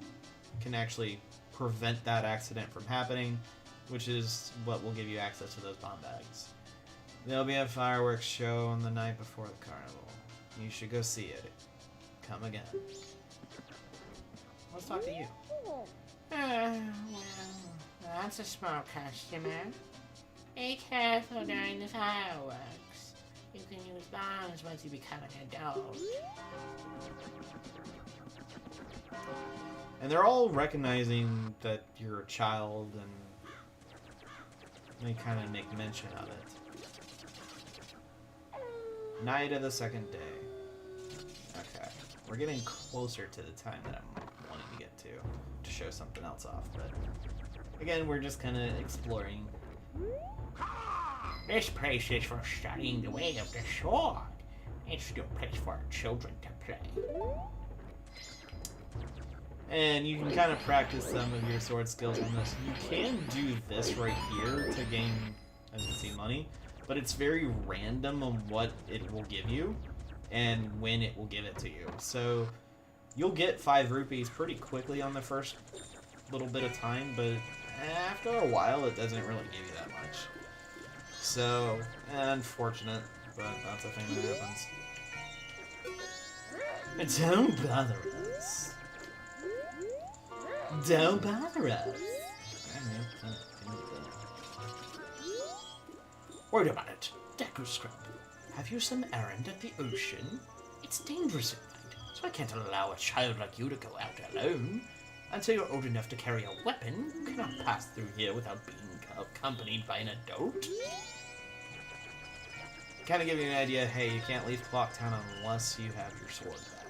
can actually prevent that accident from happening, which is what will give you access to those bomb bags. There'll be a fireworks show on the night before the carnival. You should go see it. Come again. Let's talk to you. Well, that's a small customer. Be careful during the fireworks. You can use bombs once you become an adult. And they're all recognizing that you're a child, and they kind of make mention of it. Night of the second day. Okay, we're getting closer to the time that I'm wanting to get to show something else off, but again, we're just kind of exploring. This place is for studying the way of the sword. It's no place for children to play. And you can kind of practice some of your sword skills on this. You can do this right here to gain, as you can see, money, but it's very random on what it will give you and when it will give it to you. So you'll get 5 rupees pretty quickly on the first little bit of time, but after a while it doesn't really give you that much. So, unfortunate, but that's a thing that happens. Don't bother us. Don't bother us. Wait a minute, Deku Scrub. Have you some errand at the ocean? It's dangerous at night, so I can't allow a child like you to go out alone. Until you're old enough to carry a weapon, you cannot pass through here without being accompanied by an adult. Kind of give you an idea, hey, you can't leave Clock Town unless you have your sword back.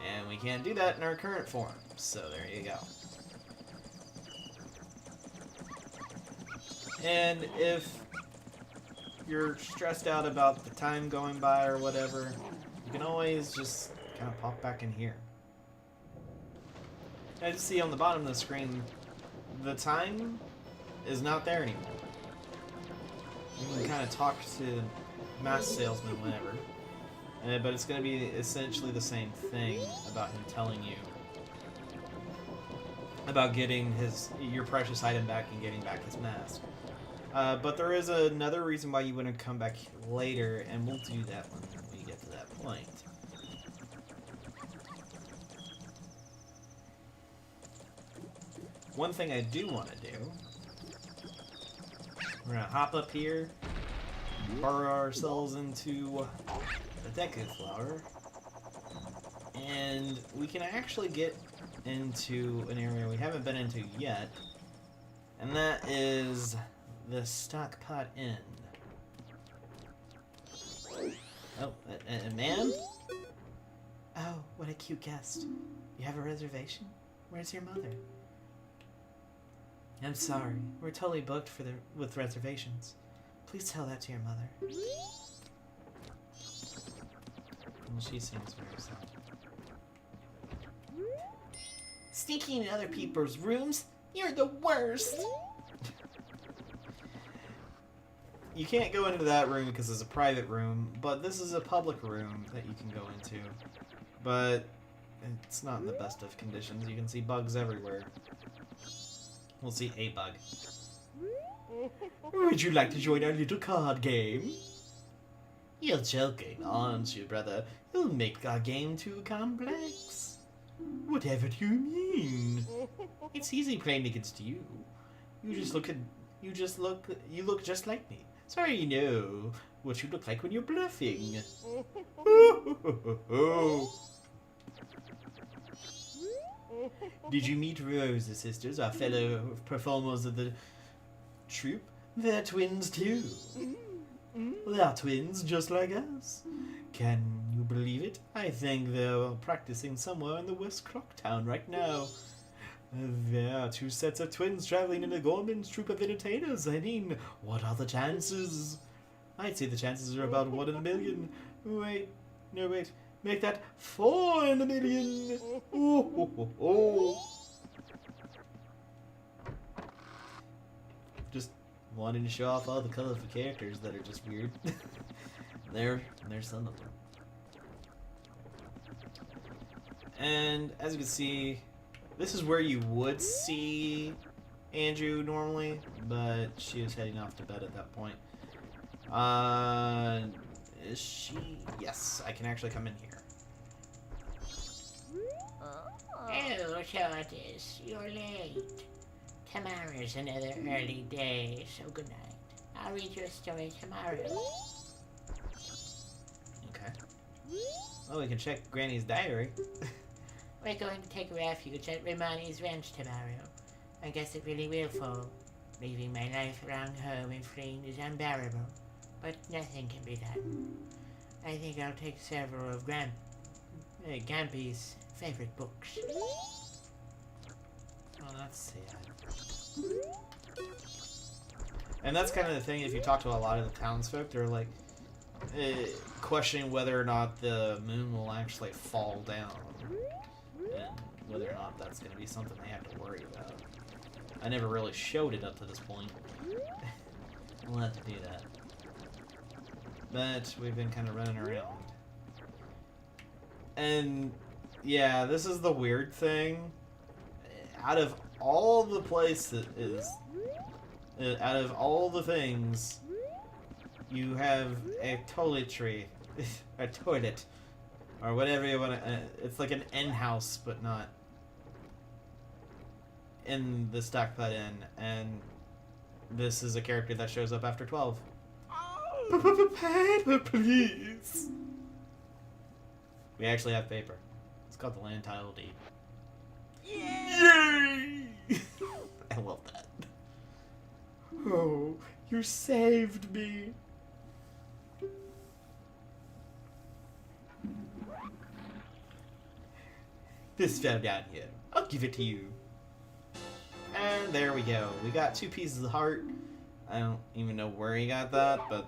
And we can't do that in our current form, so there you go. And if you're stressed out about the time going by or whatever, you can always just kind of pop back in here. I just see on the bottom of the screen, the time is not there anymore. You can kind of talk to mask salesman whenever, but it's going to be essentially the same thing about him telling you about getting your precious item back and getting back his mask. But there is another reason why you wouldn't come back later, and we'll do that when we get to that point. One thing I do want to do, we're going to hop up here, burrow ourselves into the Deku Flower, and we can actually get into an area we haven't been into yet, and that is the Stockpot Inn. Oh, ma'am? Oh, what a cute guest. You have a reservation? Where's your mother? I'm sorry, we're totally booked with reservations. Please tell that to your mother. Well, she seems very sad. Sneaking in other people's rooms? You're the worst! You can't go into that room because it's a private room, but this is a public room that you can go into. But it's not in the best of conditions. You can see bugs everywhere. We'll see a bug. Would you like to join our little card game? You're joking, aren't you, brother? You'll make our game too complex. Whatever do you mean? It's easy playing against you. You look just like me. So I know what you look like when you're bluffing. Did you meet Rose, the sisters, our fellow performers of the troupe? They're twins too. They're twins just like us. Can you believe it? I think they're practicing somewhere in the West Clock Town right now. There are 2 sets of twins traveling in the Gorman's troupe of entertainers. I mean, what are the chances? I'd say the chances are about 1 in a million. Wait. Make that 4 in a million. Just wanting to show off all the colorful characters that are just weird. There's some of them. And as you can see, this is where you would see Andrew normally, but she is heading off to bed at that point. Is she? Yes, I can actually come in here. Oh, Shortis, you're late. Tomorrow's another early day, so good night. I'll read you a story tomorrow. Okay. Well, we can check Granny's diary. We're going to take refuge at Romani's ranch tomorrow. I guess it really will fall. Leaving my life around home and fleeing is unbearable, but nothing can be done. I think I'll take several of Gampy's favorite books. Oh, that's sad. And that's kind of the thing, if you talk to a lot of the townsfolk, they're like, questioning whether or not the moon will actually fall down. And whether or not that's going to be something they have to worry about. I never really showed it up to this point. We'll have to do that. But we've been kind of running around. And yeah, this is the weird thing. Out of all the places, out of all the things, you have a toiletry, a toilet, or whatever you want to. It's like an end house, but not in the Stockpot Inn. And this is a character that shows up after 12. Paper, please. We actually have paper. It's called the land title deed. Yay! I love that. Oh, you saved me. This fell down here. I'll give it to you. And there we go. We got 2 pieces of heart. I don't even know where he got that, but,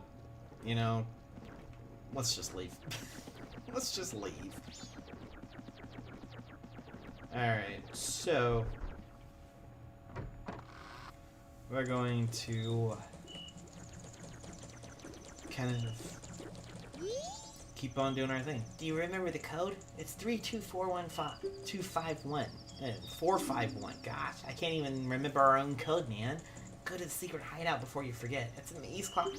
you know, let's just leave. Let's just leave. Alright, so we're going to kind of keep on doing our thing. Do you remember the code? It's 32415251. 451. Gosh, I can't even remember our own code, man. Go to the secret hideout before you forget. It's in the East Closet.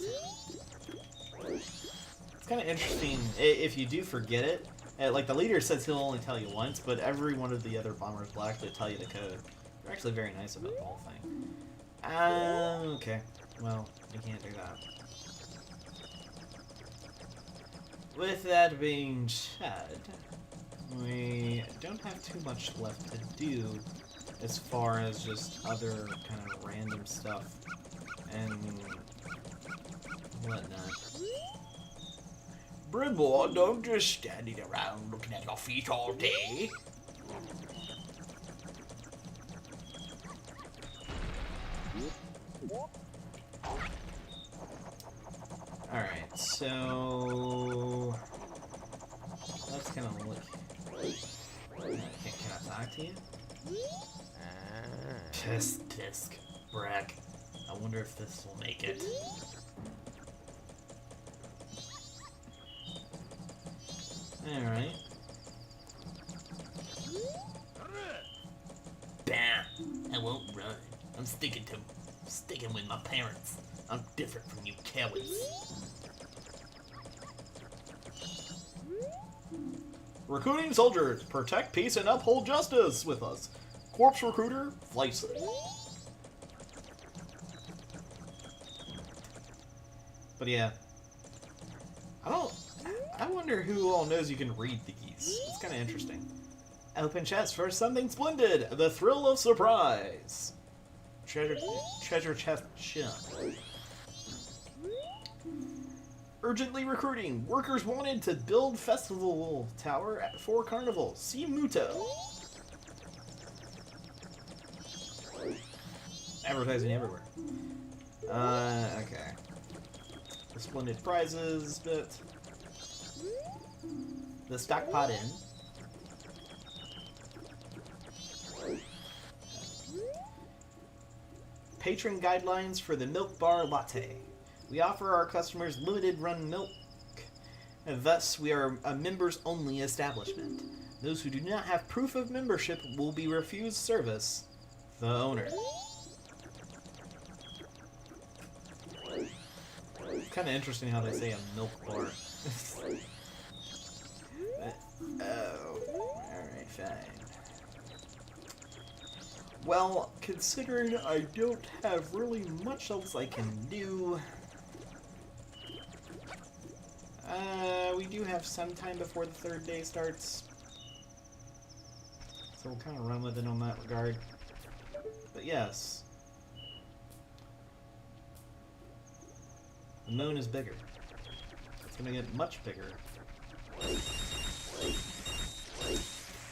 It's kind of interesting if you do forget it. Like, the leader says he'll only tell you once, but every one of the other bombers will actually tell you the code. They're actually very nice about the whole thing. Okay. Well, we can't do that. With that being said, we don't have too much left to do as far as just other kind of random stuff and whatnot. Brynmore, don't just standing around looking at your feet all day. Alright, so let's kind of look. Can I talk to you? Tisk, Brack. I wonder if this will make it. Alright. Bam! I won't run. I'm sticking with my parents. I'm different from you cowards. Recruiting soldiers, protect peace and uphold justice with us. Corpse recruiter, Fleiss. But yeah. I wonder who all knows you can read these. It's kind of interesting. Open chest for something splendid. The thrill of surprise. Treasure chest ship. Urgently recruiting. Workers wanted to build festival tower for carnival. See Muto. Advertising everywhere. Okay. The splendid prizes, but the Stockpot Inn. patron guidelines for the Milk Bar Latte. We offer our customers limited run milk, and thus we are a members-only establishment. Those who do not have proof of membership will be refused service. The owner. Kind of interesting how they say a milk bar. Oh, alright, fine. Well, considering I don't have really much else I can do, we do have some time before the third day starts, so we'll kind of run with it on that regard. But yes, the moon is bigger. It's going to get much bigger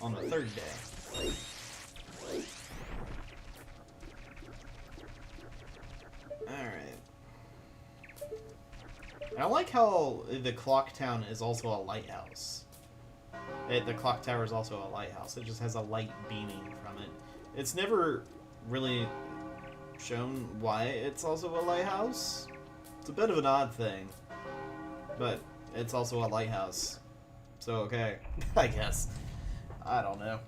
on the third day. Alright. I like how the clock town is also a lighthouse. The clock tower is also a lighthouse. It just has a light beaming from it. It's never really shown why it's also a lighthouse. It's a bit of an odd thing. But it's also a lighthouse. So, okay. I guess. I don't know.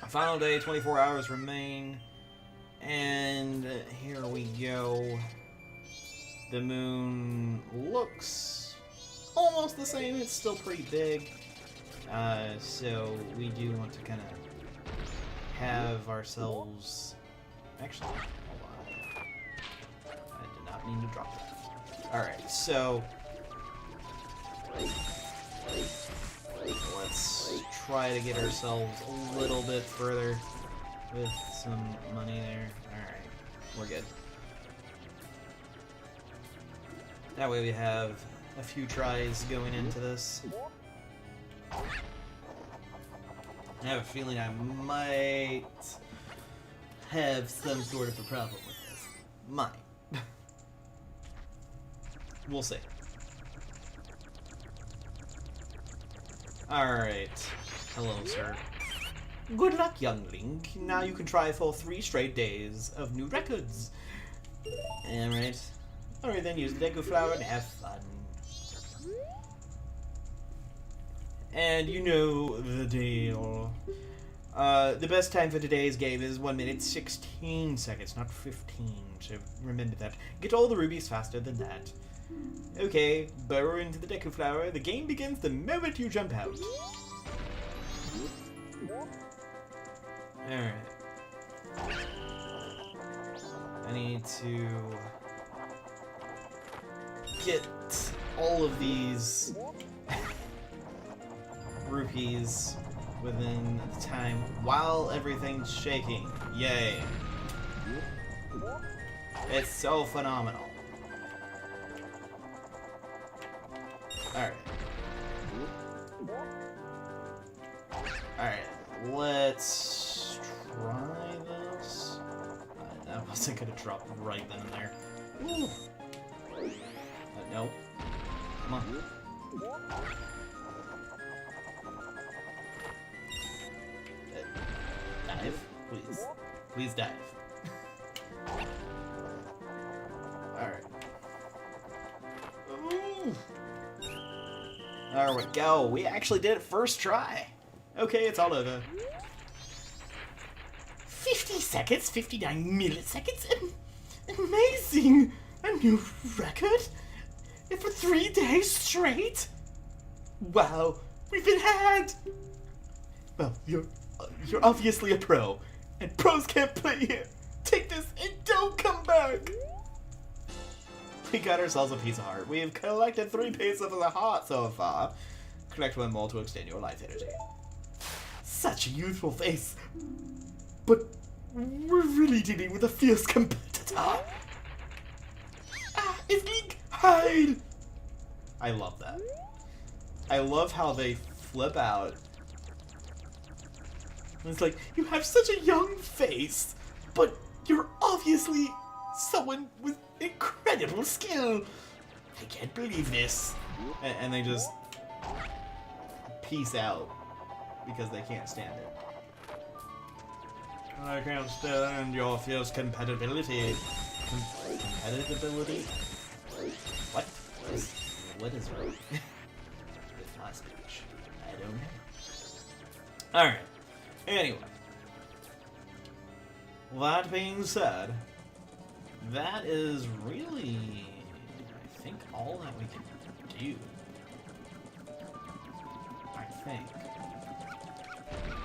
Final day, 24 hours remain. And here we go. The moon looks almost the same. It's still pretty big. So we do want to kind of have ourselves... Actually, hold on. I did not mean to drop that. Alright, so... let's try to get ourselves a little bit further with some money there. Alright, we're good. That way we have a few tries going into this. I have a feeling I might have some sort of a problem with this. Might. We'll see. Alright. Hello, sir. Good luck, youngling. Now you can try for 3 straight days of new records. Alright. Alright then, use the Deku Flower and have fun. And you know the deal. The best time for today's game is 1 minute 16 seconds, not 15. So remember that. Get all the rubies faster than that. Okay, burrow into the Deku Flower. The game begins the moment you jump out. Alright. I need to get all of these rupees within the time while everything's shaking. Yay. It's so phenomenal. Alright. Alright, let's try this. That wasn't gonna drop right then and there. Ooh. No. Come on. Dive, please. Please dive. Alright. There we go. We actually did it first try. Okay, it's all over. 50 seconds, 59 milliseconds. Amazing! A new record? And for 3 days straight? Wow, we've been had! Well, you're obviously a pro, and pros can't play here. Take this and don't come back! We got ourselves a piece of heart. We have collected 3 pieces of the heart so far. Collect 1 more to extend your life energy. Such a youthful face. But we're really dealing with a fierce competitor. Ah, it's Link! Hide! I love that. I love how they flip out. It's like, you have such a young face, but you're obviously someone with incredible skill. I can't believe this. And they just peace out because they can't stand it. I can't stand your fierce compatibility. Compatibility? What is wrong with my speech? I don't know. Alright. Anyway. That being said, that is really, I think, all that we can do. I think.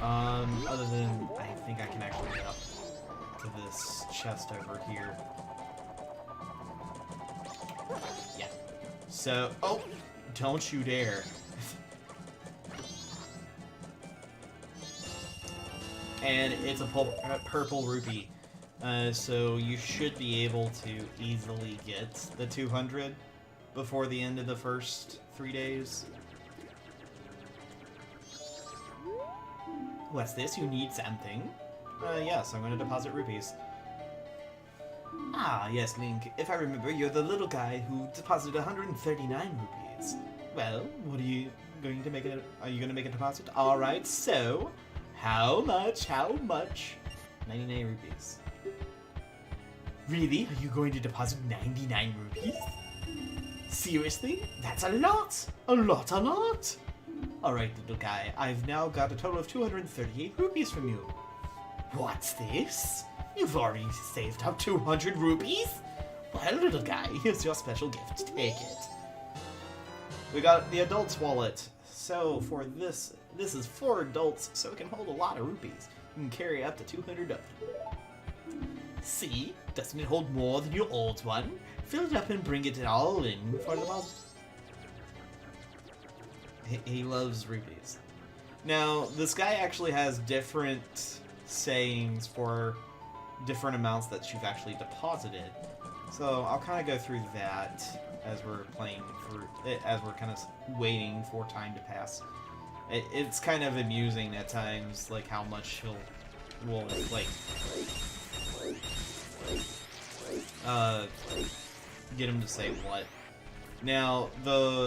Other than, I think I can actually get up to this chest over here. Yeah. So, oh, don't you dare. And it's a purple rupee. So you should be able to easily get the 200 before the end of the first 3 days. What's this? You need something? Yes, I'm going to deposit rupees. Ah, yes, Link. If I remember, you're the little guy who deposited 139 rupees. Well, what are you going to make it? Are you going to make a deposit? All right. So, how much? How much? 99 rupees. Really? Are you going to deposit 99 rupees? Seriously? That's a lot! A lot, a lot! Alright, little guy, I've now got a total of 238 rupees from you. What's this? You've already saved up 200 rupees? Well, little guy, here's your special gift. Take it. We got the adult's wallet. So, for this is for adults, so it can hold a lot of rupees. You can carry up to 200 of them. See? Doesn't it hold more than your old one? Fill it up and bring it all in for the deposit. He loves rupees. Now, this guy actually has different sayings for different amounts that you've actually deposited. So I'll kind of go through that as we're playing through, as we're kind of waiting for time to pass. It's kind of amusing at times, like how much will like get him to say what. Now,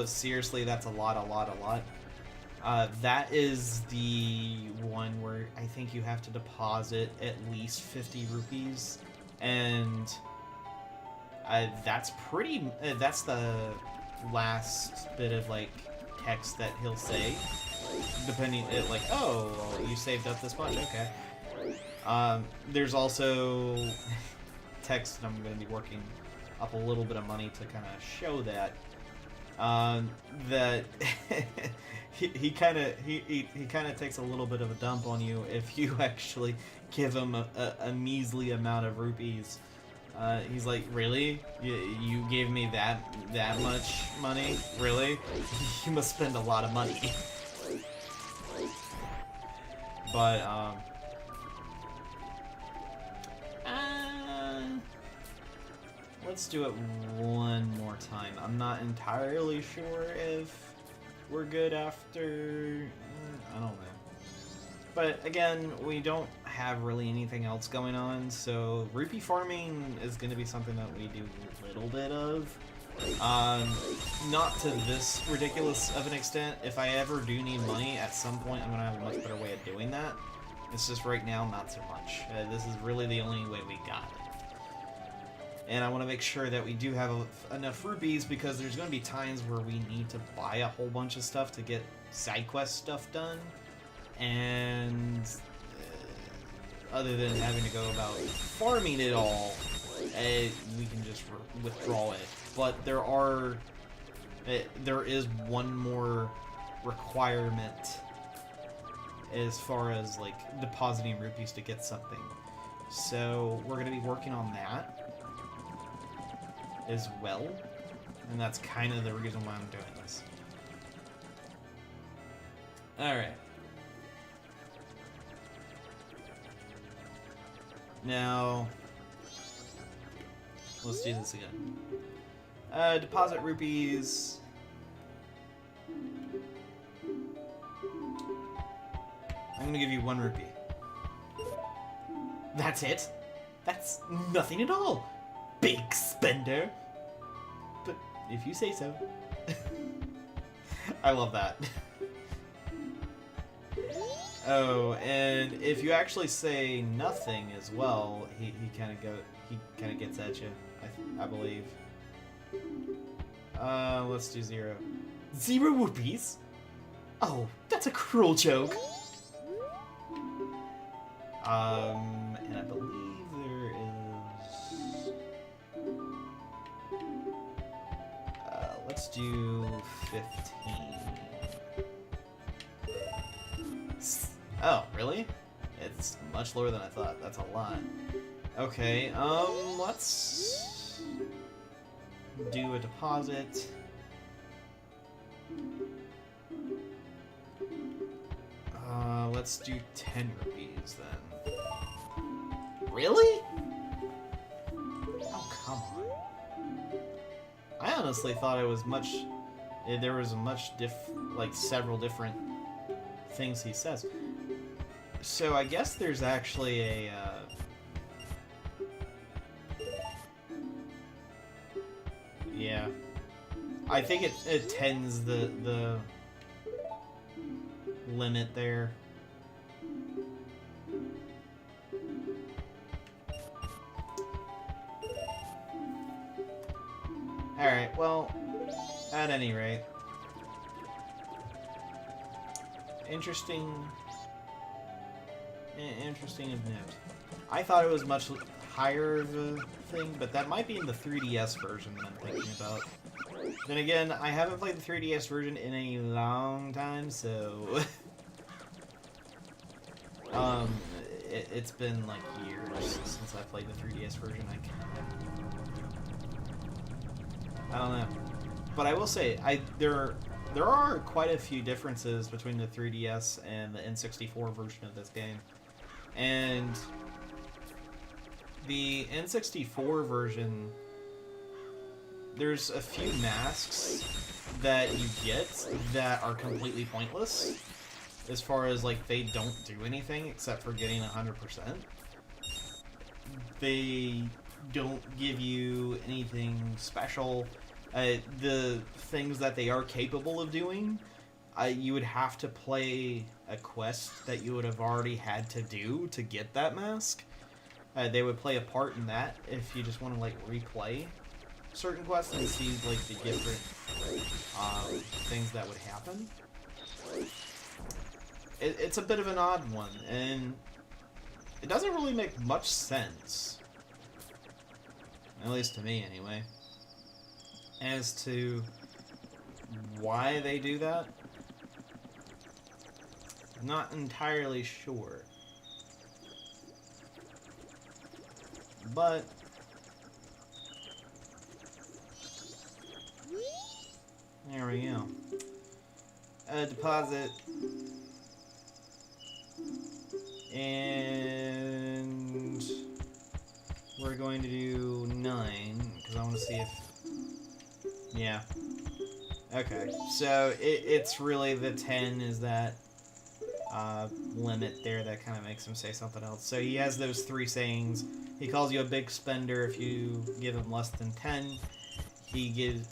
seriously, that's a lot. That is the one where I think you have to deposit at least 50 rupees, and that's the last bit of, like, text that he'll say, depending, like, oh, well, you saved up this much, okay. There's also text that I'm going to be working up a little bit of money to kind of show that that he kind of takes a little bit of a dump on you if you actually give him a measly amount of rupees. He's like, really? You gave me that much money? Really? You must spend a lot of money. But let's do it one more time. I'm not entirely sure if we're good after... I don't know. But again, we don't have really anything else going on, so rupee farming is going to be something that we do a little bit of. Not to this ridiculous of an extent. If I ever do need money, at some point I'm going to have a much better way of doing that. It's just right now, not so much. This is really the only way we got it. And I want to make sure that we do have enough rupees, because there's going to be times where we need to buy a whole bunch of stuff to get side quest stuff done. And other than having to go about farming it all, we can just withdraw it. But there is one more requirement as far as like depositing rupees to get something. So we're going to be working on that as well, and that's kind of the reason why I'm doing this. Alright. Now, let's do this again. Deposit rupees. I'm gonna give you 1 rupee. That's it? That's nothing at all. Big spender. But if you say so. I love that. Oh, and if you actually say nothing as well, he kind of gets at you. I believe. Let's do 0. 0 rupees? Oh, that's a cruel joke. And I believe there is. Let's do 15. Oh, really? It's much lower than I thought. That's a lot. Okay, let's do a deposit. Let's do 10 rupees then. Really? Oh, come on. I honestly thought it was much. There was a much several different things he says. So I guess there's actually a. Yeah. I think it tends the limit there. Alright, well, at any rate. Interesting of note. I thought it was much higher of a thing, but that might be in the 3DS version that I'm thinking about. Then again, I haven't played the 3DS version in a long time, so... it's been like years since I played the 3DS version. I don't know. But I will say, there are quite a few differences between the 3DS and the N64 version of this game. And the N64 version, there's a few masks that you get that are completely pointless. As far as, like, they don't do anything except for getting 100%. They don't give you anything special. The things that they are capable of doing, you would have to play a quest that you would have already had to do to get that mask. They would play a part in that if you just want to, like, replay certain quests and see, like, the different things that would happen. It's a bit of an odd one, and it doesn't really make much sense. At least to me, anyway. As to why they do that, I'm not entirely sure. But there we go. Deposit. And we're going to do 9, because I want to see if... Yeah. Okay, so it's really the 10 is that limit there that kind of makes him say something else. So he has those 3 sayings. He calls you a big spender if you give him less than 10. He gives...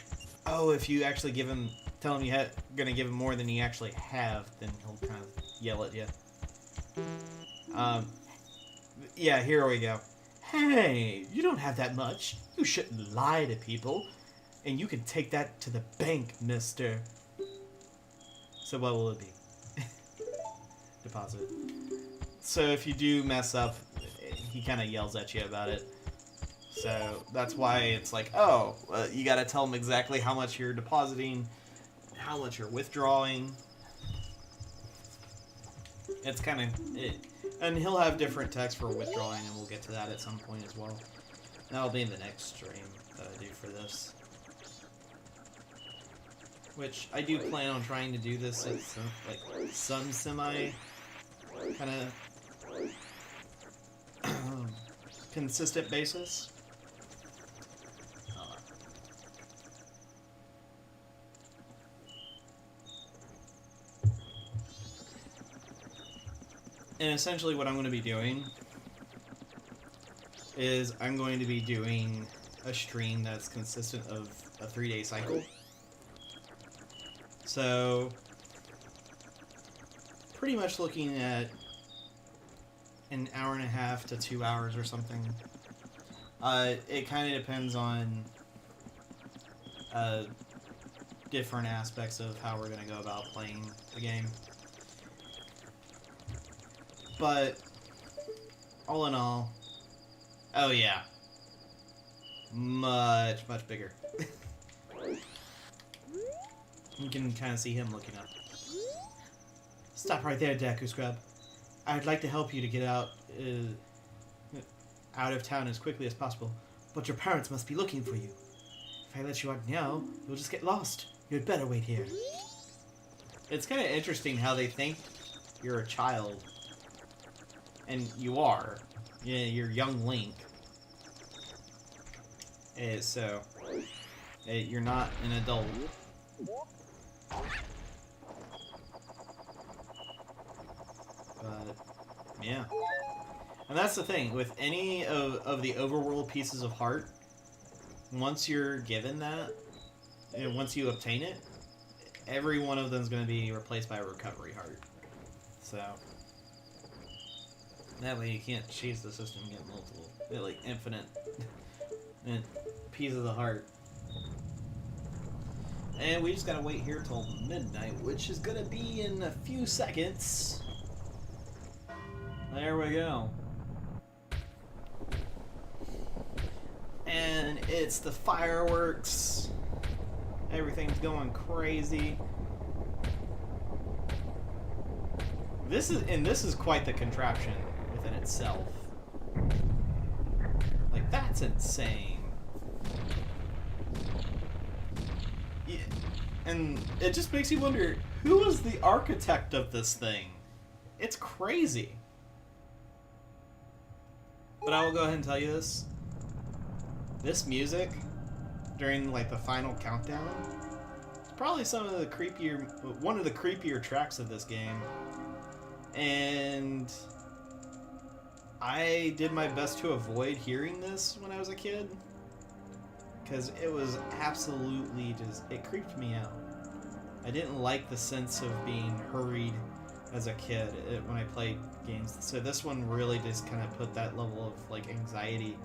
Oh, if you actually give him... Tell him you're going to give him more than you actually have, then he'll kind of yell at you. Yeah, here we go. Hey, you don't have that much. You shouldn't lie to people. And you can take that to the bank, mister. So what will it be? Deposit. So if you do mess up, he kind of yells at you about it. So that's why it's like, oh, you got to tell him exactly how much you're depositing, how much you're withdrawing. It's kind of... And he'll have different text for withdrawing, and we'll get to that at some point as well. That'll be in the next stream that I do for this. Which I do plan on trying to do this at some semi kind of consistent basis. And essentially what I'm going to be doing is I'm going to be doing a stream that's consistent of a 3-day cycle. So pretty much looking at an hour and a half to 2 hours or something. It kind of depends on different aspects of how we're going to go about playing the game. But, all in all, oh yeah, much bigger. You can kind of see him looking up. Stop right there, Deku Scrub. I'd like to help you to get out of town as quickly as possible, but your parents must be looking for you. If I let you out now, you'll just get lost. You'd better wait here. It's kind of interesting how they think you're a child. And you are. Yeah, you're young Link. So, you're not an adult. But, yeah. And that's the thing, with any of the overworld pieces of heart, once you're given that, and once you obtain it, every one of them is going to be replaced by a recovery heart. So, that way you can't cheese the system and get multiple, like, infinite pieces of the heart. And we just gotta wait here till midnight, which is gonna be in a few seconds. There we go. And it's the fireworks. Everything's going crazy. This is quite the contraption within itself. Like, that's insane. Yeah. And it just makes you wonder, who was the architect of this thing? It's crazy. But I will go ahead and tell you this. This music, during, like, the final countdown, is probably one of the creepier tracks of this game. And I did my best to avoid hearing this when I was a kid, because it was absolutely it creeped me out. I didn't like the sense of being hurried as a kid when I played games. So this one really just kind of put that level of, like, anxiety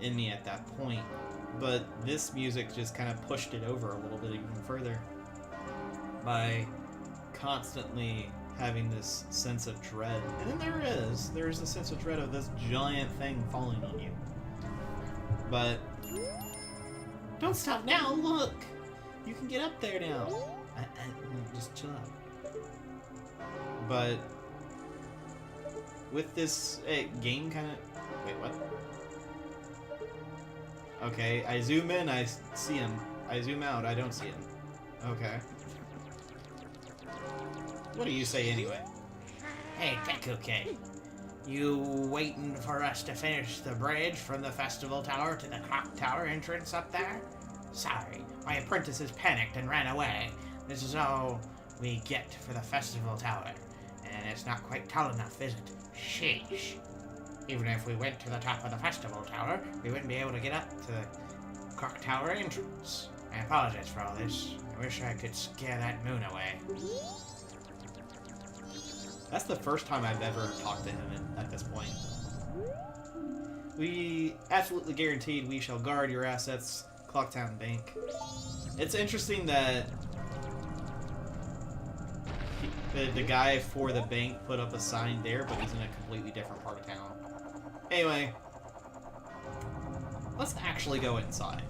in me at that point. But this music just kind of pushed it over a little bit even further by constantly having this sense of dread. And then there's a sense of dread of this giant thing falling on you. But don't stop now, look! You can get up there now. Just chill out. But with this game kind of... Wait, what? Okay, I zoom in, I see him. I zoom out, I don't see him. Okay. What do you say anyway? Hey, Deku Kid. You waiting for us to finish the bridge from the festival tower to the clock tower entrance up there? Sorry, my apprentices panicked and ran away. This is all we get for the festival tower. And it's not quite tall enough, is it? Sheesh. Even if we went to the top of the festival tower, we wouldn't be able to get up to the clock tower entrance. I apologize for all this. I wish I could scare that moon away. That's the first time I've ever talked to him at this point. We absolutely guaranteed we shall guard your assets, Clocktown Bank. It's interesting that the guy for the bank put up a sign there, but he's in a completely different part of town. Anyway, let's actually go inside.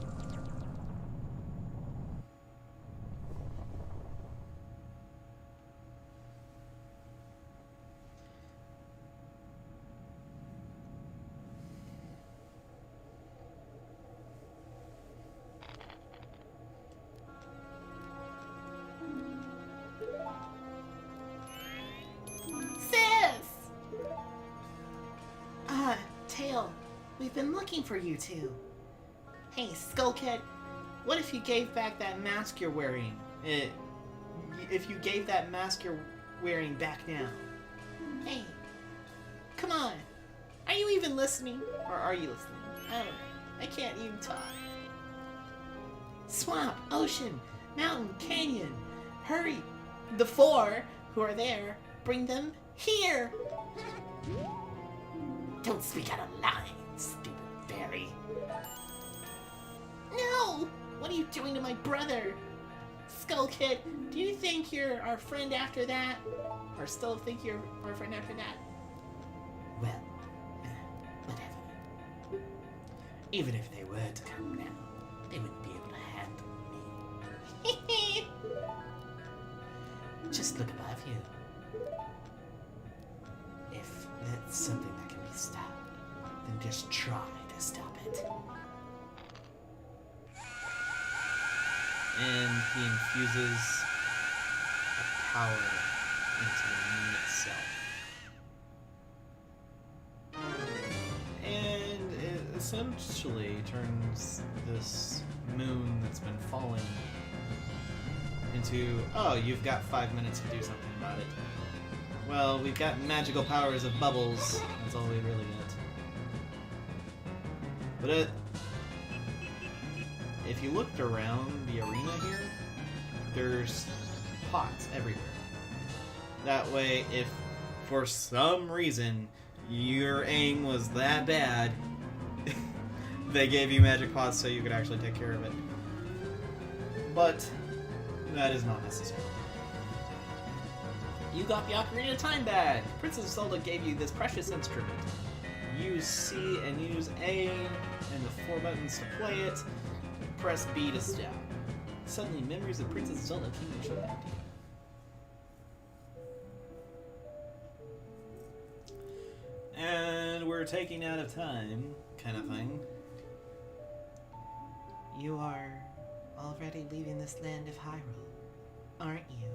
Tail, we've been looking for you two. Hey, Skullkid, what if you gave back that mask you're wearing? If you gave that mask you're wearing back now. Hey, come on. Are you even listening? Or are you listening? I don't know. I can't even talk. Swamp, ocean, mountain, canyon. Hurry. The four who are there bring them here. Don't speak out of line, stupid fairy. No! What are you doing to my brother? Skull Kid, do you think you're our friend after that? Or still think you're our friend after that? Well, whatever. Even if they were to come now, they wouldn't be able to handle me. Just look above you. If that's something that can be stopped, then just try to stop it. And he infuses a power into the moon itself. And it essentially turns this moon that's been falling into, oh, you've got 5 minutes to do something about it. Well, we've got magical powers of bubbles. That's all we really get. But if you looked around the arena here, there's pots everywhere. That way, if for some reason your aim was that bad, they gave you magic pots so you could actually take care of it. But that is not necessary. You got the Ocarina of Time badge! Princess Zelda gave you this precious instrument. Use C and use A and the 4 buttons to play it. Press B to stop. Suddenly, memories of Princess Zelda came rushing back to you. And we're taking out of time, kind of thing. You are already leaving this land of Hyrule, aren't you?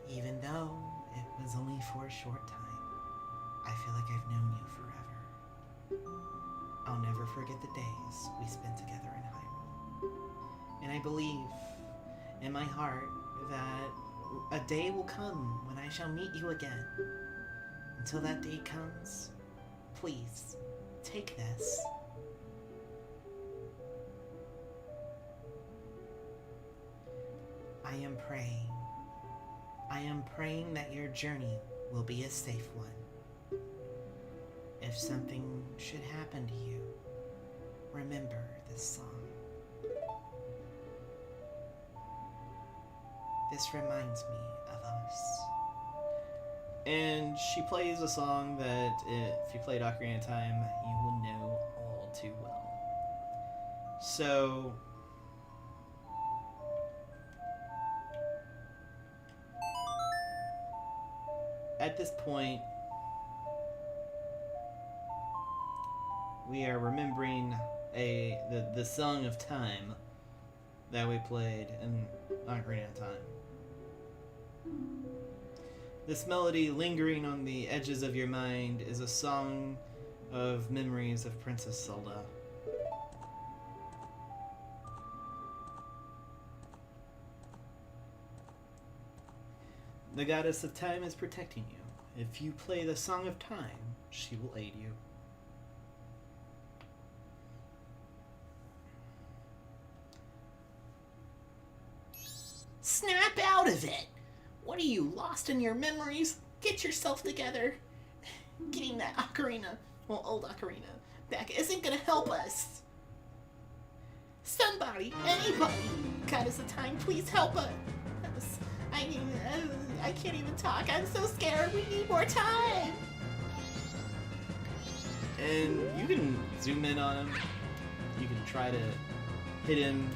Even though it was only for a short time, I feel like I've known you forever. I'll never forget the days we spent together in Hyrule. And I believe in my heart that a day will come when I shall meet you again. Until that day comes, please, take this. I am praying that your journey will be a safe one. If something should happen to you, remember this song. This reminds me of us. And she plays a song that, if you played Ocarina of Time, you will know all too well. So, at this point, we are remembering the Song of Time that we played in Ocarina of Time. This melody lingering on the edges of your mind is a song of memories of Princess Zelda. The goddess of time is protecting you. If you play the Song of Time, she will aid you. Snap out of it! What are you, lost in your memories? Get yourself together. Getting that ocarina, well, old ocarina, back isn't gonna help us. Somebody, anybody, goddess of time, please help us. I can't even talk. I'm so scared. We need more time. And you can zoom in on him. You can try to hit him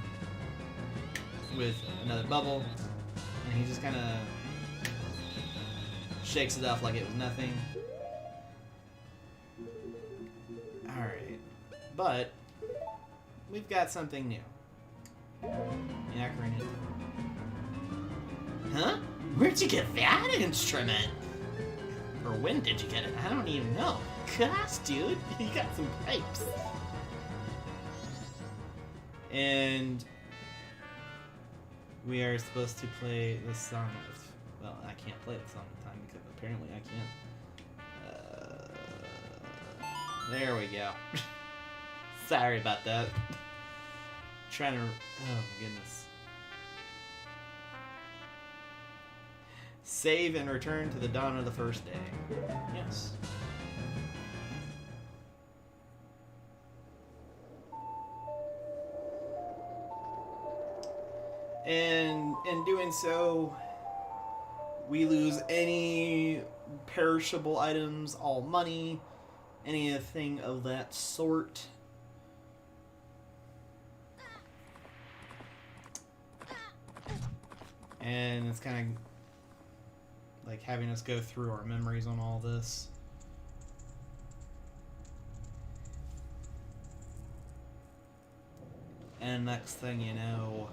with another bubble. And he just kind of shakes it off like it was nothing. Alright. But we've got something new. The Ocarina of Time. Huh? Where'd you get that instrument? Or when did you get it? I don't even know. Gosh, dude, you got some pipes. And we are supposed to play the song of... Well, I can't play the song of time because apparently I can't. There we go. Sorry about that. trying to. Oh my goodness. Save and return to the dawn of the first day. Yes. And in doing so, we lose any perishable items, all money, anything of that sort. And it's kind of like having us go through our memories on all this. And next thing you know,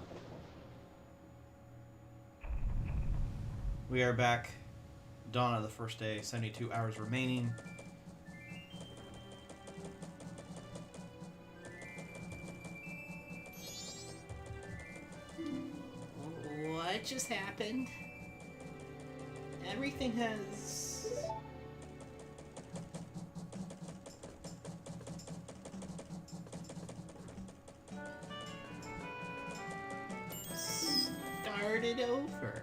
we are back. Dawn of the first day, 72 hours remaining. What just happened? Everything has... started over.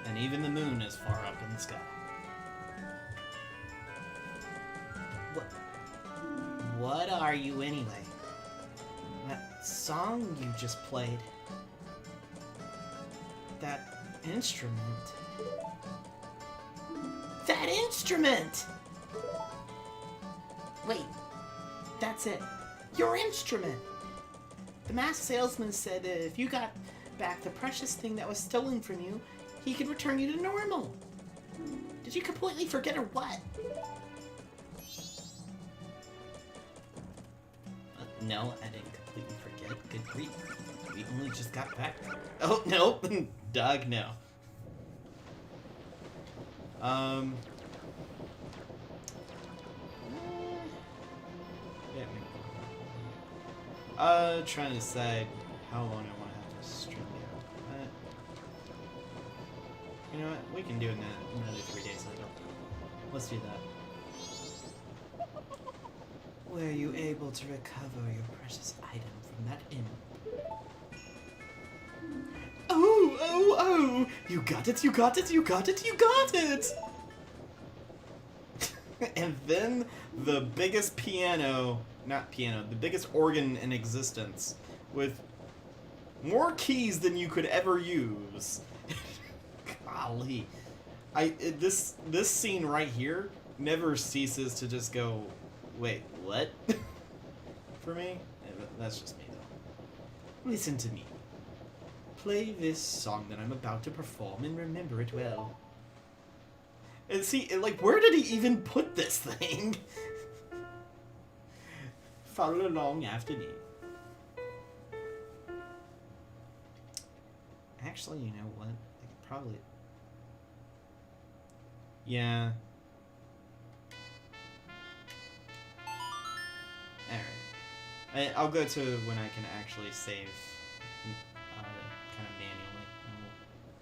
And even the moon is far up in the sky. What are you anyway? That song you just played. That instrument. That instrument! Wait, that's it. Your instrument! The masked salesman said that if you got back the precious thing that was stolen from you, he could return you to normal. Did you completely forget or what? No, I didn't completely forget. Good grief. We only just got back. Oh, no. Doug, no. Trying to decide how long I want to have this stream go. You know what? We can do it in another 3 days cycle. Let's do that. Were you able to recover your precious item from that imp? Oh! You got it, you got it, you got it, you got it! And then the biggest the biggest organ in existence with more keys than you could ever use. Golly. This scene right here never ceases to just go, wait, what? For me? That's just me, though. Listen to me. Play this song that I'm about to perform and remember it well. And see, like, where did he even put this thing? Follow along after me. Actually, you know what? I could probably... Yeah. Alright. I'll go to when I can actually save kind of manually, and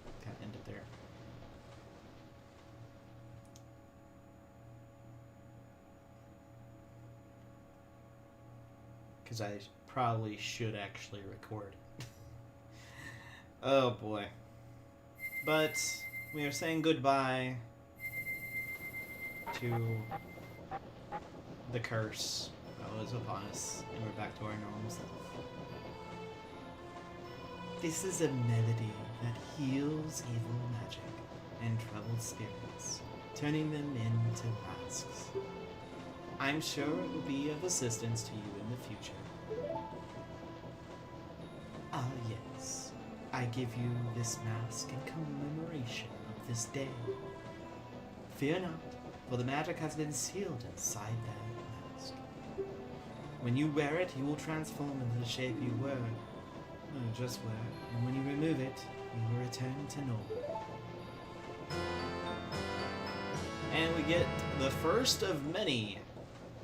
we'll kind of end it there. Because I probably should actually record. Oh boy. But we are saying goodbye to the curse that was upon us, and we're back to our normal self. This is a melody that heals evil magic and troubled spirits, turning them into masks. I'm sure it will be of assistance to you in the future. Ah, yes. I give you this mask in commemoration of this day. Fear not, for the magic has been sealed inside that mask. When you wear it, you will transform into the shape you were. Just wear it, and when you remove it, you will return to normal. And we get the first of many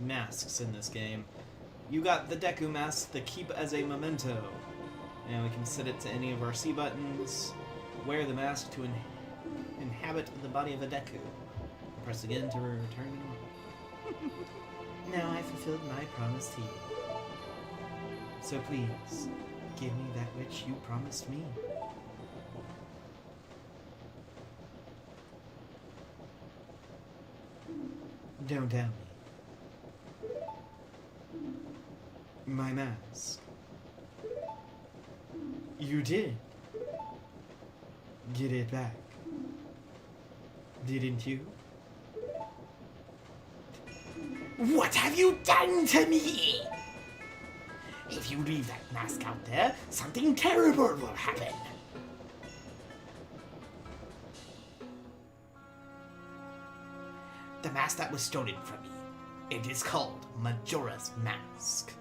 masks in this game. You got the Deku mask to keep as a memento. And we can set it to any of our C buttons. Wear the mask to inhabit the body of a Deku. Press again to return to normal. Now I fulfilled my promise to you. So please, give me that which you promised me. Don't doubt me. My mask. You did get it back, didn't you? What have you done to me? If you leave that mask out there, something terrible will happen. The mask that was stolen from me. It is called Majora's Mask.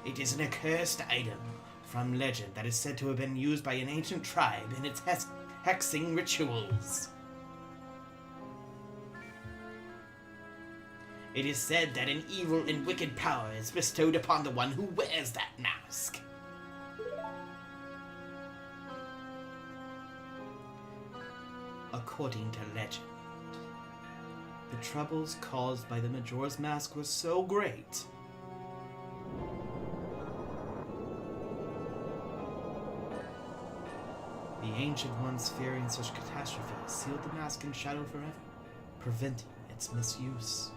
It is an accursed item from legend that is said to have been used by an ancient tribe in its hexing rituals. It is said that an evil and wicked power is bestowed upon the one who wears that mask. According to legend, the troubles caused by the Majora's Mask were so great the Ancient Ones, fearing such catastrophe, sealed the mask in shadow forever, preventing its misuse.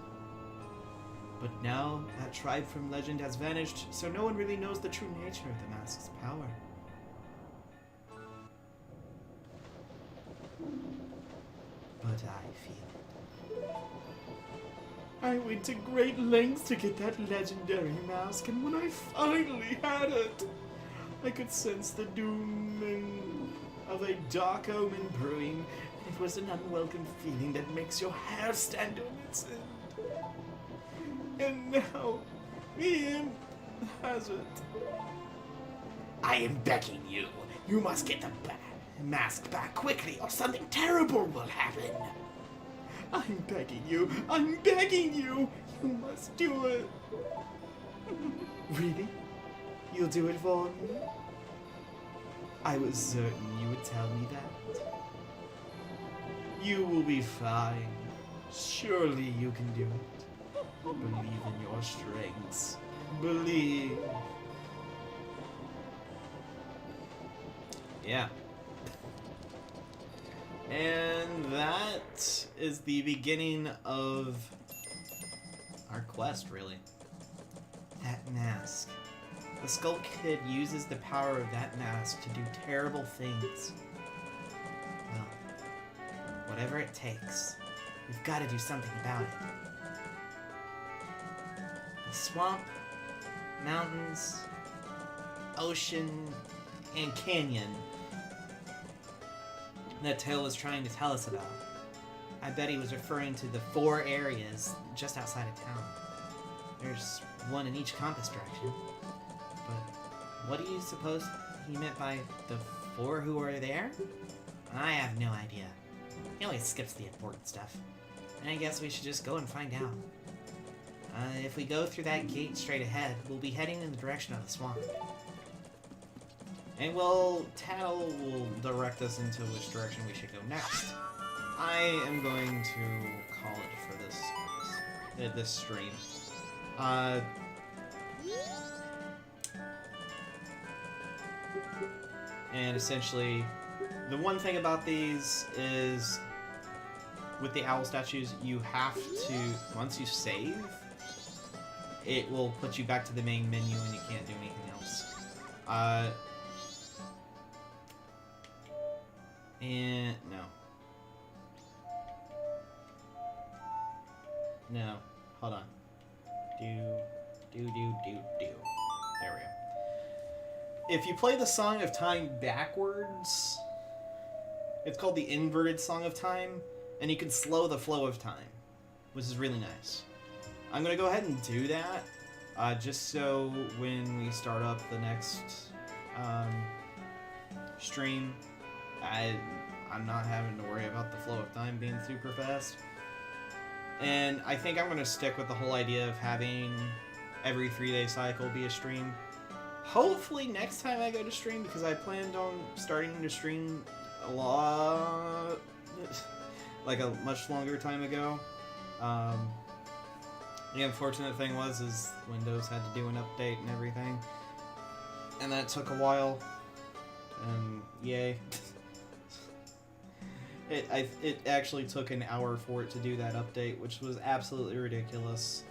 But now, that tribe from legend has vanished, so no one really knows the true nature of the mask's power. But I feel it. I went to great lengths to get that legendary mask, and when I finally had it, I could sense the doom of a dark omen brewing, and it was an unwelcome feeling that makes your hair stand on its end. And now, Ian has it. I am begging you. You must get the mask back quickly, or something terrible will happen. I'm begging you. I'm begging you. You must do it. Really? You'll do it for me? I was certain you would tell me that. You will be fine. Surely you can do it. Believe in your strengths. Believe. Yeah. And that is the beginning of our quest, really. That mask. The Skull Kid uses the power of that mask to do terrible things. Well, whatever it takes, we've got to do something about it. The swamp, mountains, ocean, and canyon that Tail was trying to tell us about. I bet he was referring to the 4 areas just outside of town. There's one in each compass direction. But what do you suppose he meant by the 4 who are there? I have no idea. He always skips the important stuff. And I guess we should just go and find out. If we go through that gate straight ahead, we'll be heading in the direction of the swamp. And Tattle will direct us into which direction we should go next. I am going to call it for this stream. And essentially, the one thing about these is, with the owl statues, you have to, once you save, it will put you back to the main menu and you can't do anything else. And no. No. Hold on. Do. There we go. If you play the Song of Time backwards, it's called the Inverted Song of Time, and you can slow the flow of time, which is really nice. I'm gonna go ahead and do that, just so when we start up the next stream, I'm not having to worry about the flow of time being super fast. And I think I'm gonna stick with the whole idea of having every 3-day cycle be a stream. Hopefully next time I go to stream, because I planned on starting to stream a lot, like a much longer time ago. The unfortunate thing is Windows had to do an update and everything, and that took a while. And yay. It actually took an hour for it to do that update, which was absolutely ridiculous.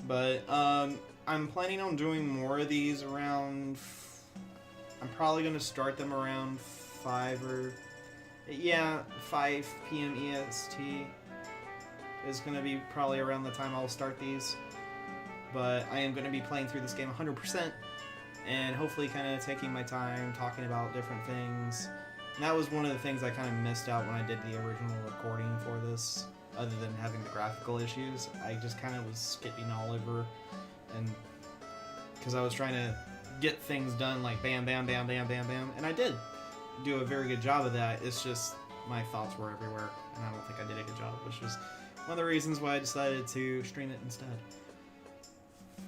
But I'm planning on doing more of these around. I'm probably gonna start them around 5 p.m. EST is gonna be probably around the time I'll start these. But I am gonna be playing through this game 100%, and hopefully kind of taking my time talking about different things. And that was one of the things I kind of missed out when I did the original recording for this. Other than having the graphical issues, I just kind of was skipping all over, and because I was trying to get things done like bam, bam, bam, bam, bam, bam, and I did do a very good job of that. It's just my thoughts were everywhere, and I don't think I did a good job, which was one of the reasons why I decided to stream it instead.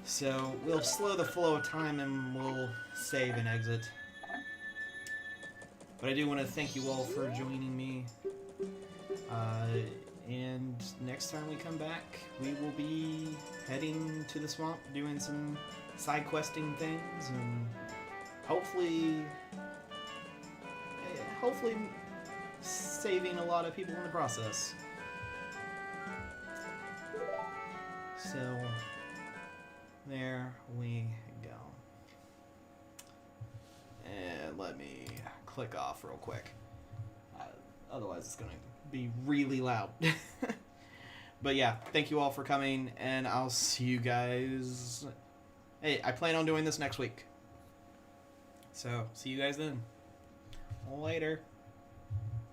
So we'll slow the flow of time and we'll save and exit. But I do want to thank you all for joining me. And next time we come back, we will be heading to the swamp, doing some side questing things, and hopefully saving a lot of people in the process. So there we go. And let me click off real quick. Otherwise it's going to be really loud. But yeah, thank you all for coming, and I'll see you guys. Hey, I plan on doing this next week. So, see you guys then. Later.